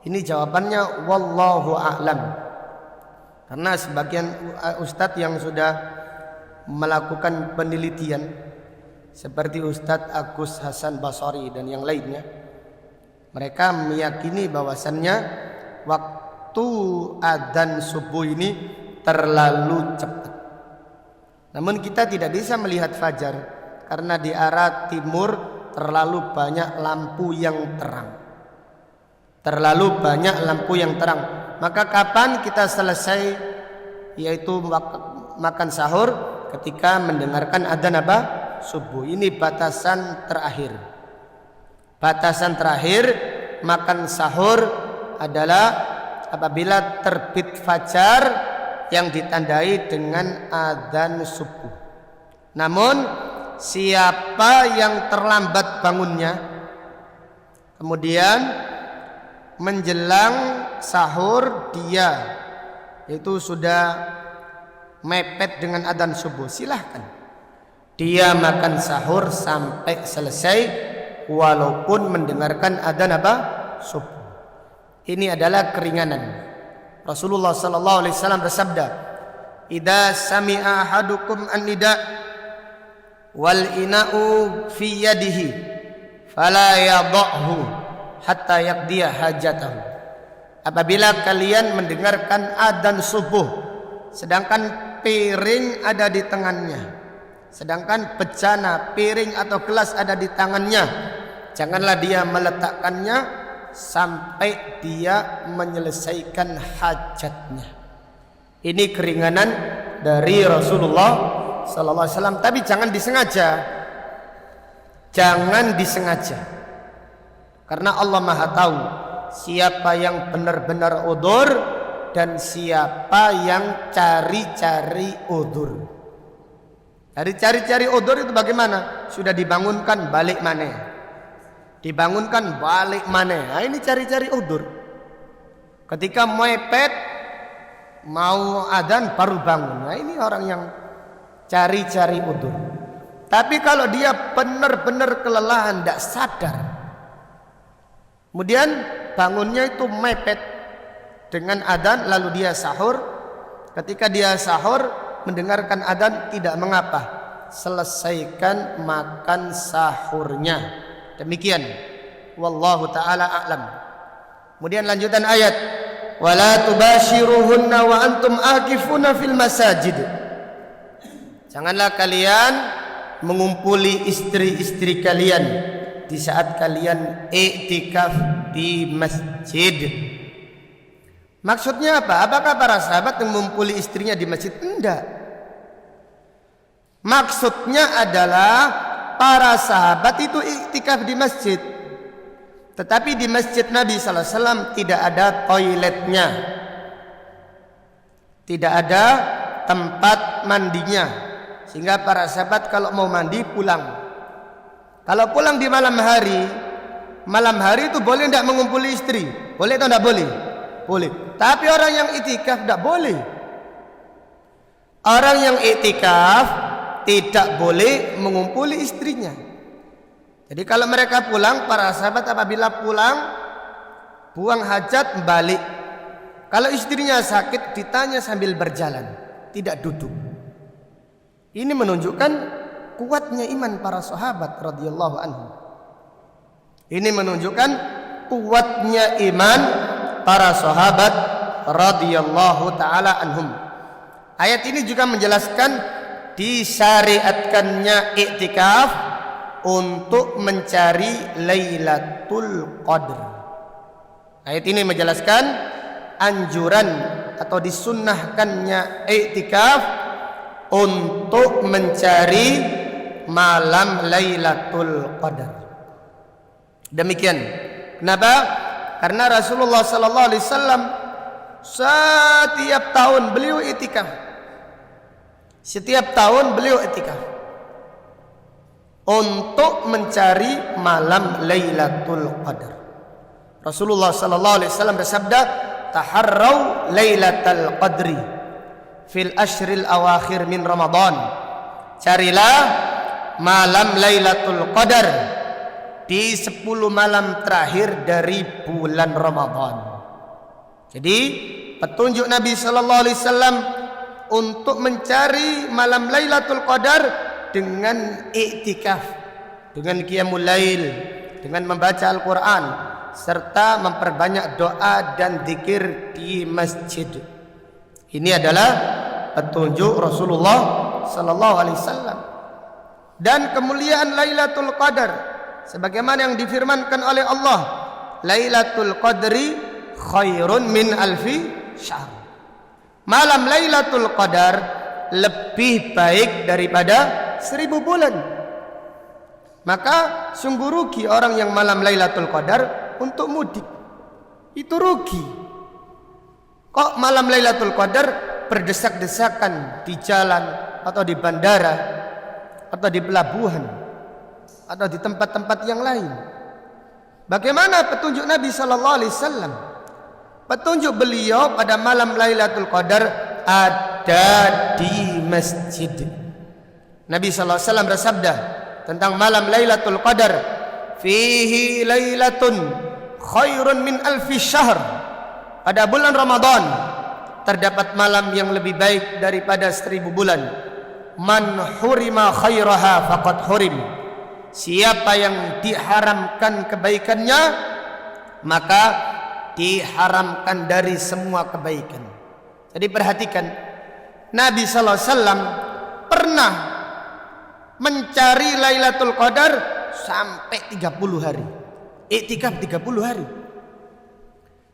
Ini jawabannya wallahu a'lam. Karena sebagian ustadz yang sudah melakukan penelitian seperti Ustadz Agus Hasan Basri dan yang lainnya, mereka meyakini bahwasannya waktu adzan subuh ini terlalu cepat. Namun kita tidak bisa melihat fajar karena di arah timur terlalu banyak lampu yang terang. Terlalu banyak lampu yang terang. Maka kapan kita selesai, yaitu makan sahur, ketika mendengarkan adzan apa? Subuh. Ini batasan terakhir. Batasan terakhir makan sahur adalah apabila terbit fajar yang ditandai dengan adzan subuh. Namun siapa yang terlambat bangunnya, kemudian menjelang sahur dia itu sudah mepet dengan adzan subuh, silahkan dia makan sahur sampai selesai walaupun mendengarkan adzan apa? Subuh. Ini adalah keringanan. Rasulullah sallallahu alaihi wasallam bersabda, "Idza sami'a ahadukum an-nida wal ina'u fi yadihi fala yadhhu hatta yaqdiya hajatahu." Apabila kalian mendengarkan adzan subuh sedangkan piring ada di tangannya, sedangkan bejana, piring atau gelas ada di tangannya, janganlah dia meletakkannya sampai dia menyelesaikan hajatnya. Ini keringanan dari Rasulullah sallallahu alaihi wasallam, tapi jangan disengaja. Jangan disengaja. Karena Allah Maha tahu siapa yang benar-benar udzur dan siapa yang cari-cari udzur. Dari cari-cari udzur itu bagaimana? Sudah dibangunkan balik mana? Dibangunkan balik mana? Nah, ini cari-cari udzur. Ketika mepet mau adzan baru bangun. Nah, ini orang yang cari-cari udzur. Tapi kalau dia benar-benar kelelahan, tidak sadar, kemudian bangunnya itu mepet dengan adzan, lalu dia sahur. Ketika dia sahur mendengarkan adzan, tidak mengapa, selesaikan makan sahurnya. Demikian wallahu taala a'lam. Kemudian lanjutan ayat, wala tubashiruhunna wa antum aqifuna fil masajid. Janganlah kalian mengumpuli istri-istri kalian di saat kalian iktikaf di masjid. Maksudnya apa? Apakah para sahabat mengumpuli istrinya di masjid? Enggak. Maksudnya adalah para sahabat itu iktikaf di masjid, tetapi di masjid Nabi sallallahu alaihi wasallam tidak ada toiletnya, tidak ada tempat mandinya, sehingga para sahabat kalau mau mandi pulang. Kalau pulang di malam hari itu boleh tidak mengumpuli istri? Boleh atau tidak boleh? Boleh. Tapi orang yang iktikaf tidak boleh. Orang yang iktikaf tidak boleh mengumpuli istrinya. Jadi kalau mereka pulang, para sahabat apabila pulang buang hajat balik. Kalau istrinya sakit ditanya sambil berjalan, tidak duduk. Ini menunjukkan kuatnya iman para sahabat radhiyallahu anhum. Ini menunjukkan kuatnya iman para sahabat radhiyallahu taala anhum. Ayat ini juga menjelaskan disyariatkannya iktikaf untuk mencari Lailatul Qadar. Ayat ini menjelaskan anjuran atau disunnahkannya iktikaf untuk mencari malam Lailatul Qadar. Demikian. Kenapa? Karena Rasulullah sallallahu alaihi wasallam setiap tahun beliau iktikaf. Setiap tahun beliau iktikaf untuk mencari malam Lailatul Qadar. Rasulullah sallallahu alaihi wasallam bersabda, "Taharrau Lailatul Qadri fil ashril awakhir min Ramadan." Carilah malam Lailatul Qadar di 10 malam terakhir dari bulan Ramadan. Jadi petunjuk Nabi sallallahu alaihi wasallam untuk mencari malam Lailatul Qadar dengan iktikaf, dengan qiyamul lail, dengan membaca Al-Qur'an serta memperbanyak doa dan zikir di masjid. Ini adalah petunjuk Rasulullah sallallahu alaihi wasallam. Dan kemuliaan Lailatul Qadar sebagaimana yang difirmankan oleh Allah, Lailatul Qadri khairun min alfi syahr. Malam Lailatul Qadar lebih baik daripada 1000 bulan. Maka sungguh rugi orang yang malam Lailatul Qadar untuk mudik. Itu rugi. Kok malam Lailatul Qadar berdesak-desakan di jalan atau di bandara atau di pelabuhan atau di tempat-tempat yang lain? Bagaimana petunjuk Nabi sallallahu alaihi wasallam? Petunjuk beliau pada malam Lailatul Qadar ada di masjid. Nabi sallallahu alaihi wasallam bersabda tentang malam Lailatul Qadar, "Fihi lailatun khairun min alfi syahr." Pada bulan Ramadan terdapat malam yang lebih baik daripada 1000 bulan. Man hurima khairaha faqad hurim. Siapa yang diharamkan kebaikannya, maka diharamkan dari semua kebaikan. Jadi perhatikan, Nabi sallallahu alaihi wasallam pernah mencari Lailatul Qadar sampai 30 hari. Iktikaf 30 hari.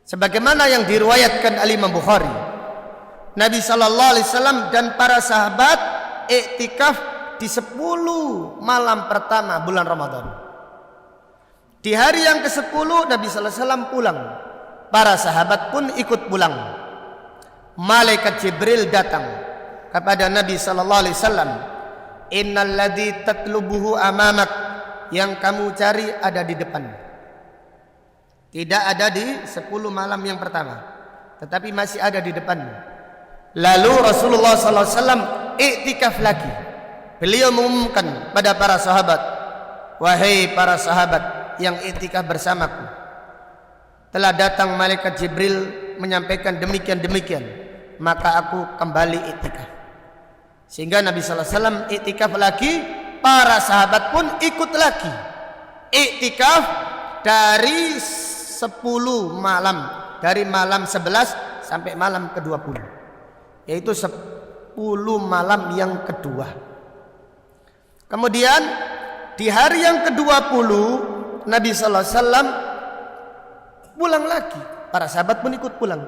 Sebagaimana yang diriwayatkan Imam Bukhari, Nabi sallallahu alaihi wasallam dan para sahabat iktikaf di 10 malam pertama bulan Ramadan. Di hari yang ke-10 Nabi sallallahu alaihi wasallam pulang. Para sahabat pun ikut pulang. Malaikat Jibril datang kepada Nabi sallallahu alaihi wasallam, "Innal ladzi tatlubuhu amamak." Yang kamu cari ada di depan. Tidak ada di 10 malam yang pertama, tetapi masih ada di depan. Lalu Rasulullah sallallahu alaihi wasallam iktikaf lagi. Beliau mengumumkan pada para sahabat, "Wahai para sahabat yang iktikaf bersamaku, telah datang malaikat Jibril menyampaikan demikian-demikian, maka aku kembali iktikaf." Sehingga Nabi sallallahu alaihi wasallam iktikaf lagi, para sahabat pun ikut lagi iktikaf dari 10 malam, dari malam 11 sampai malam ke-20, yaitu 10 malam yang kedua. Kemudian di hari yang ke-20 Nabi sallallahu alaihi wasallam pulang lagi, para sahabat pun ikut pulang.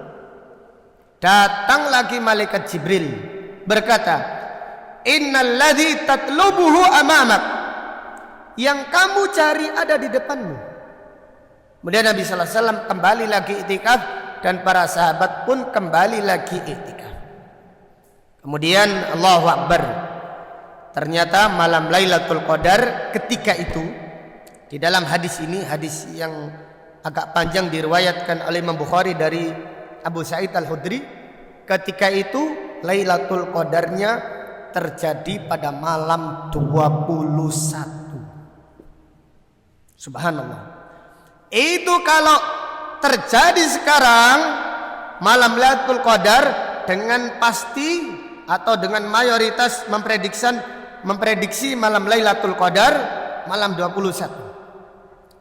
Datang lagi malaikat Jibril berkata, "Innal ladzi tatlubuhu amamak." Yang kamu cari ada di depanmu. Kemudian Nabi sallallahu alaihi wasallam kembali lagi iktikaf dan para sahabat pun kembali lagi iktikaf. Kemudian Allahu Akbar. Ternyata malam Lailatul Qadar ketika itu, di dalam hadis ini, hadis yang agak panjang diriwayatkan oleh Imam Bukhari dari Abu Sa'id Al-Khudri, ketika itu Lailatul Qadarnya terjadi pada malam 21. Subhanallah. Itu kalau terjadi sekarang malam Lailatul Qadar dengan pasti atau dengan mayoritas memprediksi malam Lailatul Qadar malam 21.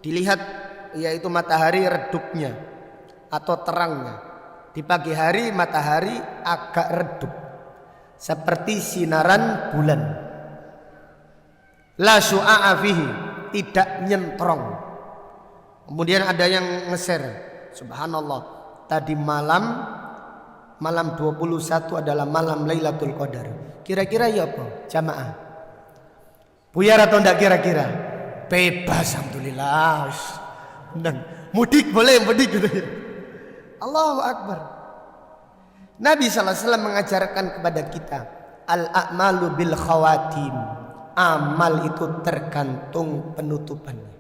Dilihat yaitu matahari redupnya atau terangnya. Di pagi hari matahari agak redup seperti sinaran bulan. La syu'a'a fihi, tidak nyentrong. Kemudian ada yang nge-share, subhanallah, tadi malam 21 adalah malam Lailatul Qadar. Kira-kira ya apa? Jamaah. Buyar atau enggak kira-kira? Bebas, alhamdulillah. Mudik boleh, mudik gitu. Allahu Akbar. Nabi SAW mengajarkan kepada kita, al-a'malu bil khawatim. Amal itu tergantung penutupannya.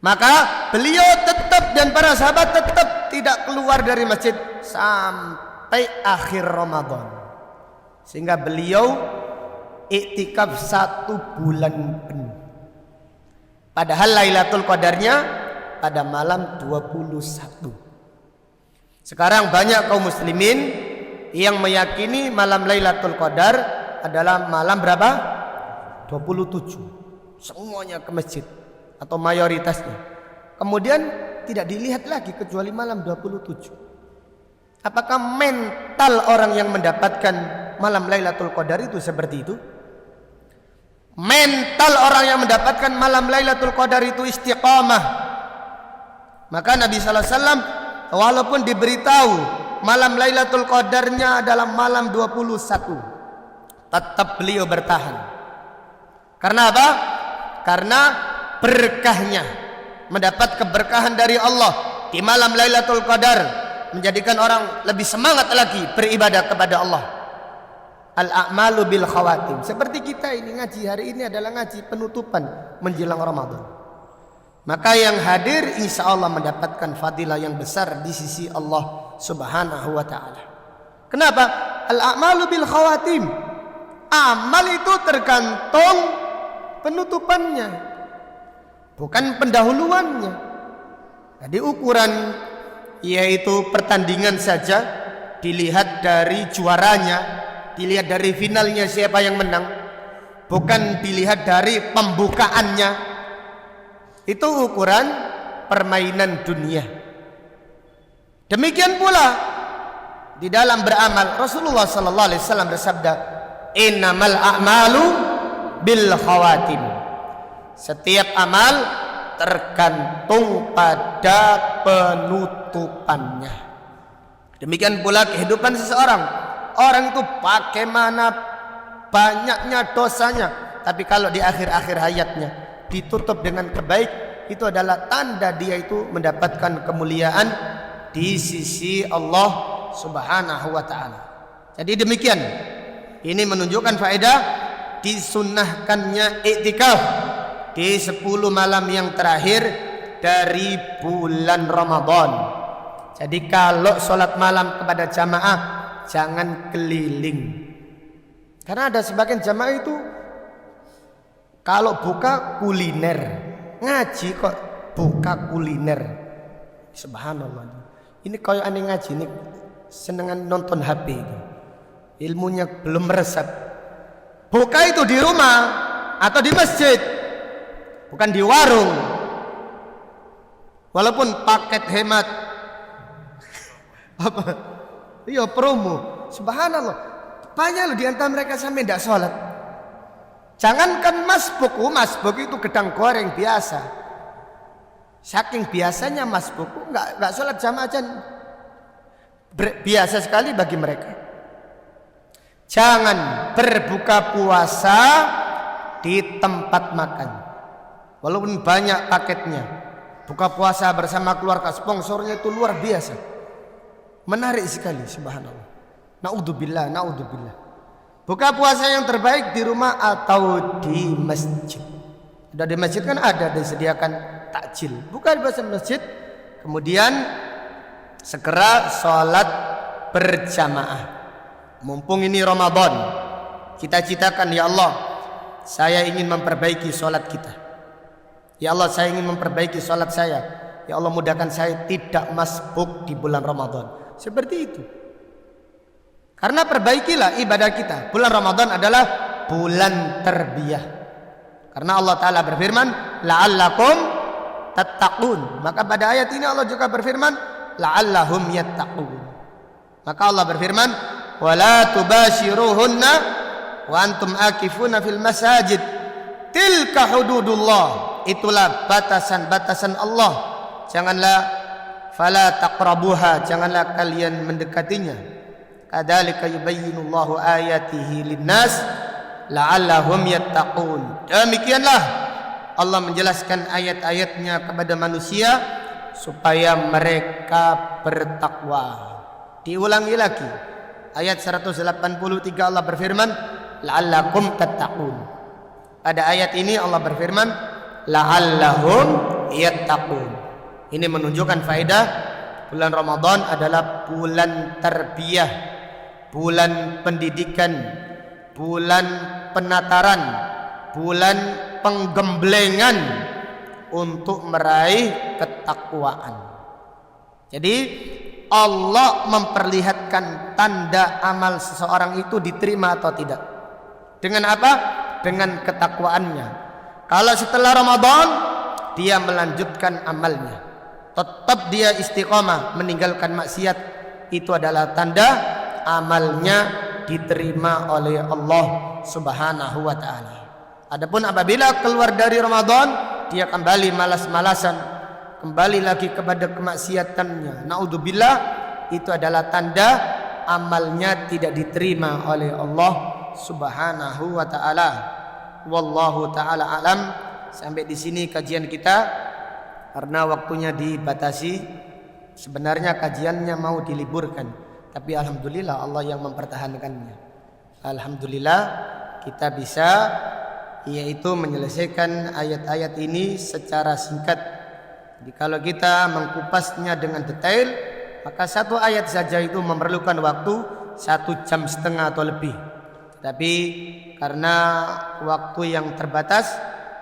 Maka beliau tetap dan para sahabat tetap tidak keluar dari masjid sampai akhir Ramadan. Sehingga beliau iktikaf 1 bulan penuh. Padahal Lailatul Qadarnya pada malam 21. Sekarang banyak kaum muslimin yang meyakini malam Lailatul Qadar adalah malam berapa? 27. Semuanya ke masjid atau mayoritasnya. Kemudian tidak dilihat lagi kecuali malam 27. Apakah mental orang yang mendapatkan malam Lailatul Qadar itu seperti itu? Mental orang yang mendapatkan malam Lailatul Qadar itu istiqamah. Maka Nabi sallallahu alaihi wasallam walaupun diberitahu malam Lailatul Qadarnya adalah malam 21, tetap beliau bertahan. Karena apa? Karena berkahnya, mendapat keberkahan dari Allah di malam Lailatul Qadar, menjadikan orang lebih semangat lagi beribadah kepada Allah. Al-a'malu bil khawatim. Seperti kita ini ngaji hari ini adalah ngaji penutupan menjelang Ramadan. Maka yang hadir insya Allah mendapatkan fadilah yang besar di sisi Allah Subhanahu wa ta'ala. Kenapa? Al-a'malu bil khawatim. Amal itu tergantung penutupannya, bukan pendahuluannya. Jadi ukuran yaitu pertandingan saja dilihat dari juaranya, dilihat dari finalnya siapa yang menang, bukan dilihat dari pembukaannya. Itu ukuran permainan dunia. Demikian pula di dalam beramal, Rasulullah sallallahu alaihi wasallam bersabda, innamal a'malu bil khawatim. Setiap amal tergantung pada penutupannya. Demikian pula kehidupan seseorang. Orang itu bagaimana banyaknya dosanya, tapi kalau di akhir-akhir hayatnya ditutup dengan kebaik, itu adalah tanda dia itu mendapatkan kemuliaan di sisi Allah Subhanahu wa ta'ala. Jadi demikian. Ini menunjukkan faedah disunnahkannya iktikaf di 10 malam yang terakhir dari bulan Ramadan. Jadi kalau sholat malam kepada jamaah jangan keliling. Karena ada sebagian jamaah itu kalau buka kuliner, ngaji kok buka kuliner. Subhanallah. Ini kayak aneh ngaji ini senengan nonton HP itu. Ilmunya belum meresap. Buka itu di rumah atau di masjid, bukan di warung. Walaupun paket hemat apa? Iya promo. Subhanallah. Banyak loh di antara mereka sampai tidak sholat. Jangankan masbuk itu gedang goreng biasa. Saking biasanya masbuk nggak sholat jamaah aja biasa sekali bagi mereka. Jangan berbuka puasa di tempat makan. Walaupun banyak paketnya. Buka puasa bersama keluarga, sponsornya itu luar biasa. Menarik sekali, subhanallah. Naudzubillah. Buka puasa yang terbaik di rumah atau di masjid. Di masjid kan ada disediakan takjil. Buka di masjid, kemudian segera sholat berjamaah. Mumpung ini Ramadan, kita citakan, ya Allah, saya ingin memperbaiki sholat kita. Ya Allah, saya ingin memperbaiki sholat saya. Ya Allah, mudahkan saya tidak masbuk di bulan Ramadan. Seperti itu. Karena perbaikilah ibadah kita. Bulan Ramadan adalah bulan tarbiyah. Karena Allah Ta'ala berfirman, la'allakum tattaqun. Maka pada ayat ini Allah juga berfirman, la'allahum yattaqun. Maka Allah berfirman, wala tubashiruhunna wa antum akifuna fil masajid tilka hududullah. Itulah batasan-batasan Allah. Janganlah fala taqrabuha, janganlah kalian mendekatinya. Kadzalika yubayyinullahu ayatihi linnas la'allahum yattaqun. Demikianlah Allah menjelaskan ayat-ayatnya kepada manusia supaya mereka bertakwa. Diulangi lagi. Ayat 183 Allah berfirman, la'allakum tattaqun. Pada ayat ini Allah berfirman, la'allahum yattaqun. Ini menunjukkan faedah bulan Ramadan adalah bulan tarbiyah, bulan pendidikan, bulan penataran, bulan penggemblengan untuk meraih ketakwaan. Jadi Allah memperlihatkan tanda amal seseorang itu diterima atau tidak. Dengan apa? Dengan ketakwaannya. Kalau setelah Ramadan dia melanjutkan amalnya, tetap dia istiqomah meninggalkan maksiat, itu adalah tanda amalnya diterima oleh Allah Subhanahu wa taala. Adapun apabila keluar dari Ramadan dia kembali malas-malasan, kembali lagi kepada kemaksiatannya, naudzubillah, itu adalah tanda amalnya tidak diterima oleh Allah Subhanahu wa taala. Wallahu taala alam. Sampai di sini kajian kita karena waktunya dibatasi. Sebenarnya kajiannya mau diliburkan, tapi alhamdulillah Allah yang mempertahankannya. Alhamdulillah kita bisa yaitu menyelesaikan ayat-ayat ini secara singkat. Jadi kalau kita mengkupasnya dengan detail, maka satu ayat saja itu memerlukan waktu 1,5 jam atau lebih. Tapi karena waktu yang terbatas,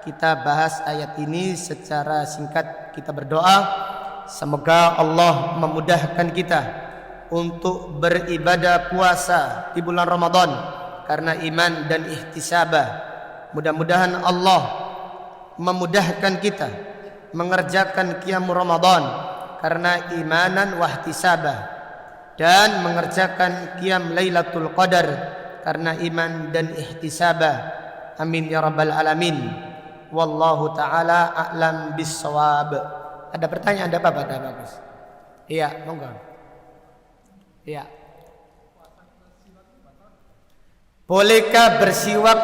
kita bahas ayat ini secara singkat. Kita berdoa semoga Allah memudahkan kita untuk beribadah puasa di bulan Ramadan karena iman dan ihtisabah. Mudah-mudahan Allah memudahkan kita mengerjakan qiyam Ramadan karena imanan wahtisabah, dan mengerjakan qiyam Lailatul Qadar karena iman dan ihtisabah. Amin ya rabbal alamin. Wallahu taala a'lam bissawab. Ada pertanyaan, ada apa Pak? Ada bagus. Iya, monggo. Iya. Bolehkah bersiwak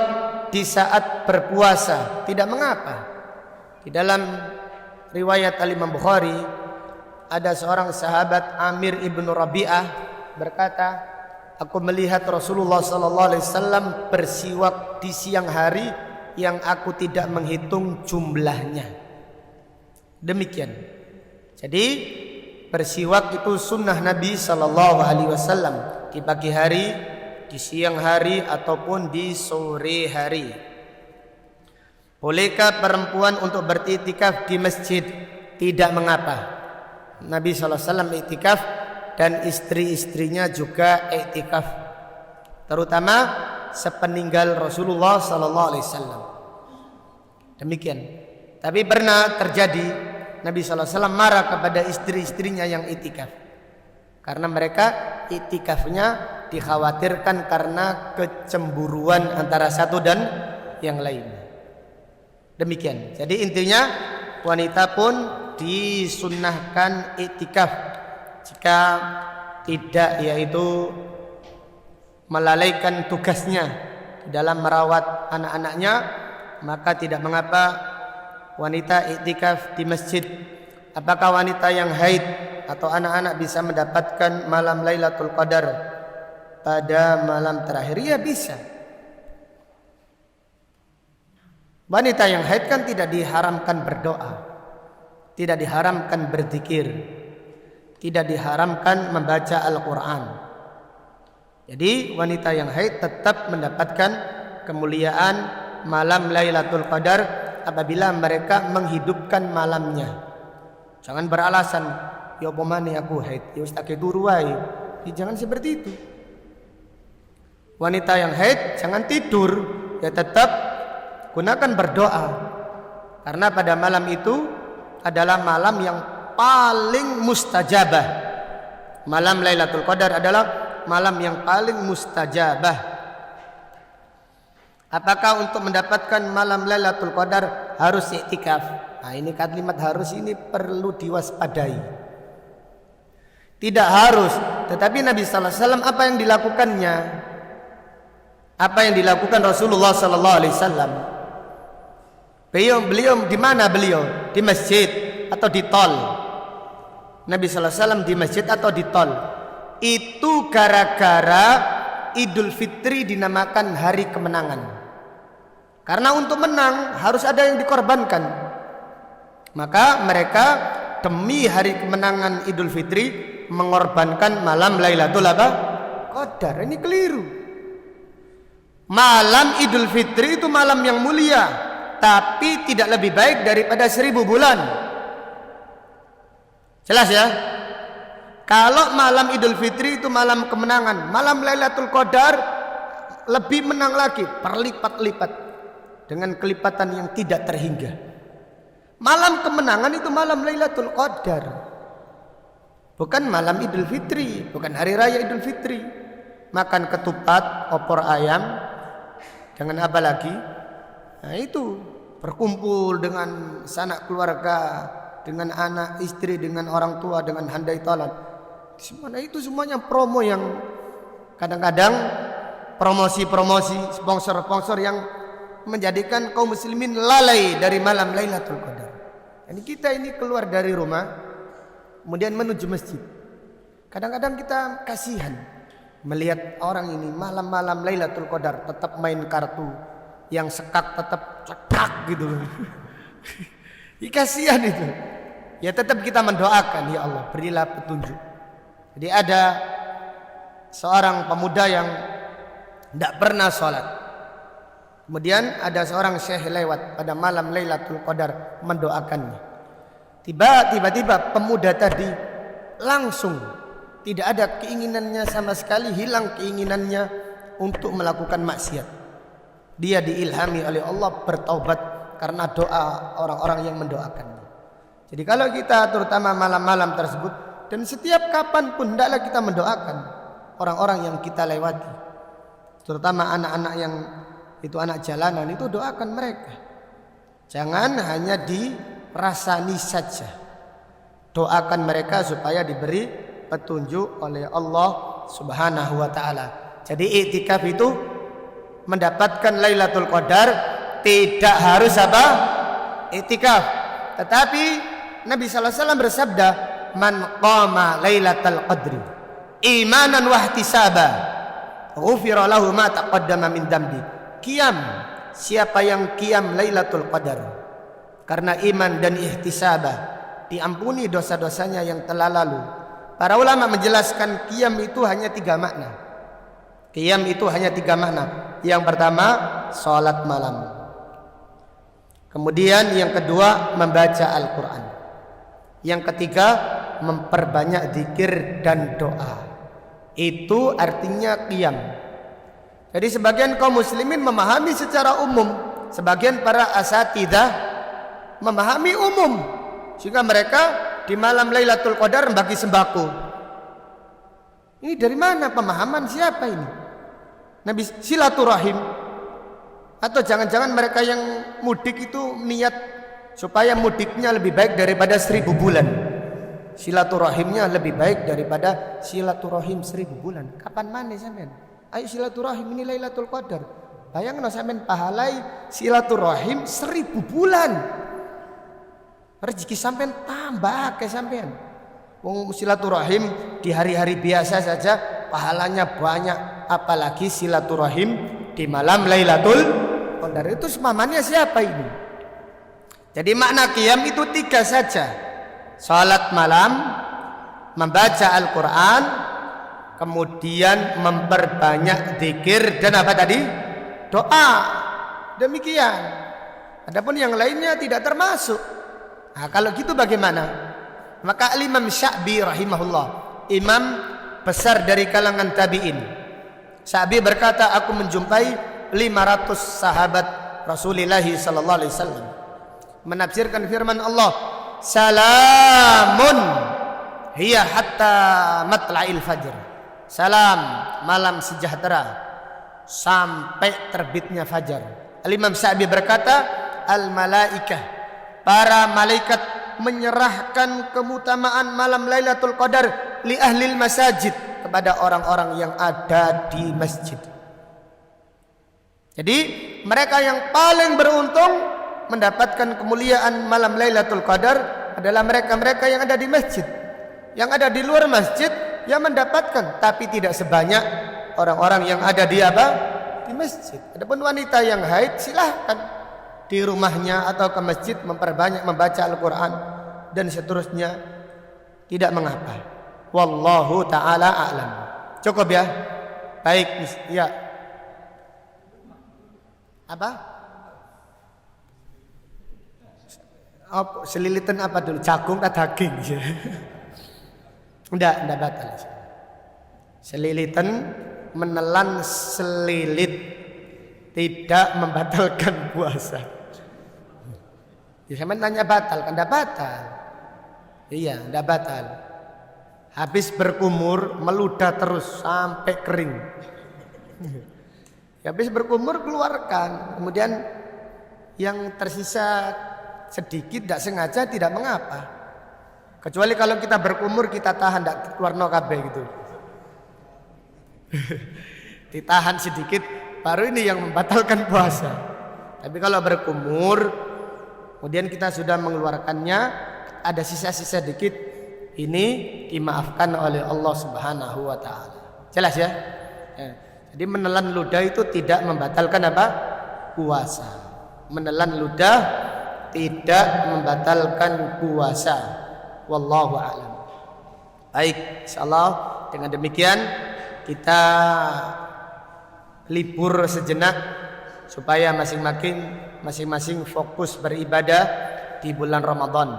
di saat berpuasa? Tidak mengapa. Di dalam riwayat Al-Imam Bukhari ada seorang sahabat Amir ibnu Rabi'ah berkata, aku melihat Rasulullah SAW bersiwak di siang hari yang aku tidak menghitung jumlahnya. Demikian. Jadi bersiwak itu sunnah Nabi SAW di pagi hari, di siang hari ataupun di sore hari. Bolehkah perempuan untuk beriktikaf di masjid? Tidak mengapa. Nabi SAW iktikaf dan istri-istrinya juga iktikaf, terutama sepeninggal Rasulullah SAW. Demikian. Tapi pernah terjadi Nabi SAW marah kepada istri-istrinya yang iktikaf karena mereka iktikafnya dikhawatirkan karena kecemburuan antara satu dan yang lain. Demikian. Jadi intinya wanita pun disunnahkan iktikaf jika tidak yaitu melalaikan tugasnya dalam merawat anak-anaknya, maka tidak mengapa wanita iktikaf di masjid. Apakah wanita yang haid atau anak-anak bisa mendapatkan malam Lailatul Qadar pada malam terakhir? Ya bisa. Wanita yang haid kan tidak diharamkan berdoa, tidak diharamkan berzikir, tidak diharamkan membaca Al-Quran. Jadi wanita yang haid tetap mendapatkan kemuliaan malam Lailatul Qadar apabila mereka menghidupkan malamnya. Jangan beralasan, ya pomane aku haid, ya wis tak turu wae. Jangan seperti itu. Wanita yang haid jangan tidur, ya tetap gunakan berdoa. Karena pada malam itu adalah malam yang paling mustajabah. Malam Lailatul Qadar adalah malam yang paling mustajabah. Apakah untuk mendapatkan malam Lailatul Qadar harus iktikaf? Nah, ini kalimat harus ini perlu diwaspadai. Tidak harus, tetapi Nabi sallallahu alaihi wasallam apa yang dilakukannya? apa yang dilakukan Rasulullah sallallahu alaihi wasallam. Beliau di mana beliau? Di masjid atau di tol? Nabi sallallahu alaihi wasallam di masjid atau di tol? Itu gara-gara Idul Fitri dinamakan hari kemenangan. Karena untuk menang harus ada yang dikorbankan. Maka mereka demi hari kemenangan Idul Fitri mengorbankan malam Lailatul Qadar. Ini keliru. Malam Idul Fitri itu malam yang mulia, tapi tidak lebih baik daripada 1000 bulan. Jelas ya? Kalau malam Idul Fitri itu malam kemenangan, malam Lailatul Qadar lebih menang lagi, berlipat-lipat dengan kelipatan yang tidak terhingga. Malam kemenangan itu malam Lailatul Qadar, bukan malam Idul Fitri, bukan hari raya Idul Fitri. Makan ketupat, opor ayam, dengan apa lagi? Nah itu berkumpul dengan sanak keluarga, dengan anak istri, dengan orang tua, dengan handai tolan. Itu semuanya promo yang kadang-kadang promosi-promosi, sponsor-sponsor yang menjadikan kaum muslimin lalai dari malam Lailatul Qadar. Jadi kita ini keluar dari rumah kemudian menuju masjid. Kadang-kadang kita kasihan melihat orang ini malam-malam Lailatul Qadar tetap main kartu, yang sekak tetap cekak gitu. Kasihan itu. Ya tetap kita mendoakan, ya Allah berilah petunjuk. Jadi ada seorang pemuda yang tidak pernah sholat. Kemudian ada seorang syekh lewat pada malam Lailatul Qadar mendoakannya. Tiba-tiba pemuda tadi langsung tidak ada keinginannya sama sekali, hilang keinginannya untuk melakukan maksiat. Dia diilhami oleh Allah bertaubat karena doa orang-orang yang mendoakannya. Jadi kalau kita terutama malam-malam tersebut dan setiap kapan pun hendaklah kita mendoakan orang-orang yang kita lewati, terutama anak-anak yang itu anak jalanan, itu doakan mereka. Jangan hanya dirasani saja, doakan mereka supaya diberi petunjuk oleh Allah Subhanahu wa taala. Jadi iktikaf itu mendapatkan Lailatul Qadar tidak harus apa? Iktikaf. Tetapi Nabi sallallahu alaihi wasallam bersabda, "Man qama Lailatul Qadri imanan wa ihtisaba, ghufira lahu ma taqaddama min dambi." Qiyam, siapa yang qiyam Lailatul Qadar karena iman dan ihtisabah, diampuni dosa-dosanya yang telah lalu. Para ulama menjelaskan qiyam itu hanya 3 makna. Qiyam itu hanya 3 makna. Yang pertama, salat malam. Kemudian yang kedua, membaca Al-Quran. Yang ketiga, memperbanyak zikir dan doa. Itu artinya qiyam. Jadi sebagian kaum muslimin memahami secara umum, sebagian para asatidzah memahami umum, sehingga mereka di malam Lailatul Qadar membagi sembako. Ini dari mana pemahaman siapa ini? Nabi silaturahim, atau jangan-jangan mereka yang mudik itu niat supaya mudiknya lebih baik daripada 1000 bulan. Silaturahimnya lebih baik daripada silaturahim 1000 bulan. Kapan mana sampean? Ayo silaturahim ini Lailatul Qadar. Bayangkan sampean pahalai silaturahim 1000 bulan. Rezeki sampean tambah ke sampean. Wong silaturahim di hari-hari biasa saja pahalanya banyak, apalagi silaturahim di malam Lailatul Qadar. Itu semamannya siapa ini? Jadi makna qiyam itu 3 saja. Salat malam, membaca Al-Quran, kemudian memperbanyak zikir dan apa tadi? Doa. Demikian. Adapun yang lainnya tidak termasuk. Nah, kalau gitu bagaimana? Maka Imam Sya'bi rahimahullah, imam besar dari kalangan tabi'in. Sya'bi berkata, aku menjumpai 500 sahabat Rasulullah sallallahu alaihi wasallam menafsirkan firman Allah, salamun hiya hatta matla'il fajr. Salam, malam sejahtera sampai terbitnya fajar. Al-Imam Sya'bi berkata, al-malaikah, para malaikat menyerahkan keutamaan malam Lailatul Qadar li ahlil masajid, kepada orang-orang yang ada di masjid. Jadi mereka yang paling beruntung mendapatkan kemuliaan malam Lailatul Qadar adalah mereka-mereka yang ada di masjid. Yang ada di luar masjid yang mendapatkan, tapi tidak sebanyak orang-orang yang ada di apa? Di masjid. Adapun wanita yang haid silahkan di rumahnya atau ke masjid memperbanyak membaca Al-Quran dan seterusnya, tidak mengapa. Wallahu ta'ala a'lam. Cukup ya? Baik, ya. Apa? Oh, selilitan apa dulu? Jagung atau daging? Enggak batal. Selilitan, menelan selilit tidak membatalkan puasa. Ya, saya nanya batal, kan enggak batal. Iya, enggak batal. Habis berkumur meludah terus sampai kering. Habis berkumur keluarkan, kemudian yang tersisa sedikit tidak sengaja tidak mengapa. Kecuali kalau kita berkumur kita tahan tidak keluar no kabeh gitu. Ditahan sedikit baru ini yang membatalkan puasa. Tapi kalau berkumur kemudian kita sudah mengeluarkannya, ada sisa-sisa dikit, ini dimaafkan oleh Allah Subhanahu wa taala. Jelas ya? Jadi menelan ludah itu tidak membatalkan apa? Puasa. Menelan ludah tidak membatalkan puasa. Wallahu a'lam. Baik, insyaallah dengan demikian kita libur sejenak supaya masing-masing fokus beribadah di bulan Ramadan.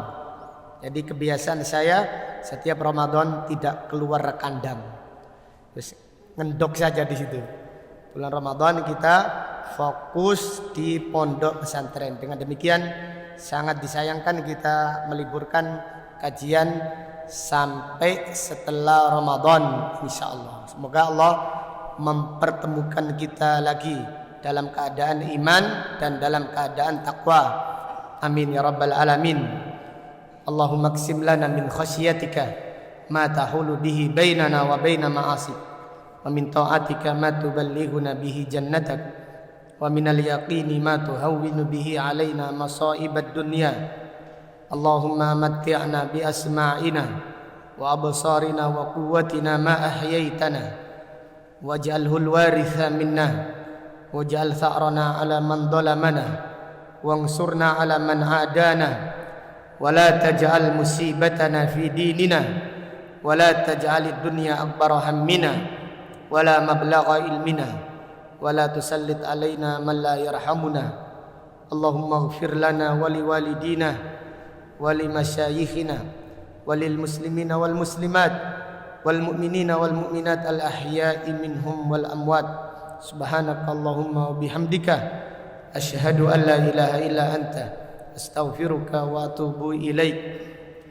Jadi kebiasaan saya setiap Ramadan tidak keluar kandang. Terus ngendok saja di situ. Bulan Ramadan kita fokus di pondok pesantren. Dengan demikian sangat disayangkan kita meliburkan kajian sampai setelah Ramadan insyaallah. Semoga Allah mempertemukan kita lagi dalam keadaan iman dan dalam keadaan takwa. Amin ya rabbal alamin. Allahumma qsim lana min khasyatika ma tahulu bihi bainana wa baina ma'asik, wa min ta'atika ma tuballighuna bihi jannatak, wa minal yaqini ma tuhawwinu bihi alaina masaibad dunya. Allahumma matti'na bi asma'ina wa absarina wa quwwatina ma ahyaytana waj'alhu al-waritha minna waj'al tha'rana 'ala man dhalamana wansurna 'ala man 'adana wa la taj'al musibatana fi dinina wa la taj'alid dunya akbara hammina wa la mablagha ilmina wa la tusallit 'alaina man la yarhamuna. Allahumma ighfir lana wa liwalidina wa limasyayikhina wa lil muslimina wal muslimat wal mu'minina wal mu'minat al ahya'i minhum wal amwat. Subhanakallahumma wa bihamdika asyhadu an la ilaha illa anta astaghfiruka wa atubu ilaik.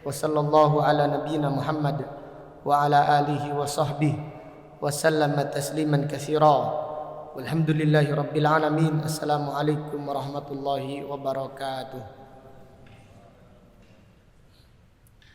Wa sallallahu ala nabiyyina Muhammad wa ala alihi wa sahbihi wa sallama tasliman katsira. Walhamdulillahi rabbil alamin. Assalamualaikum warahmatullahi wabarakatuh.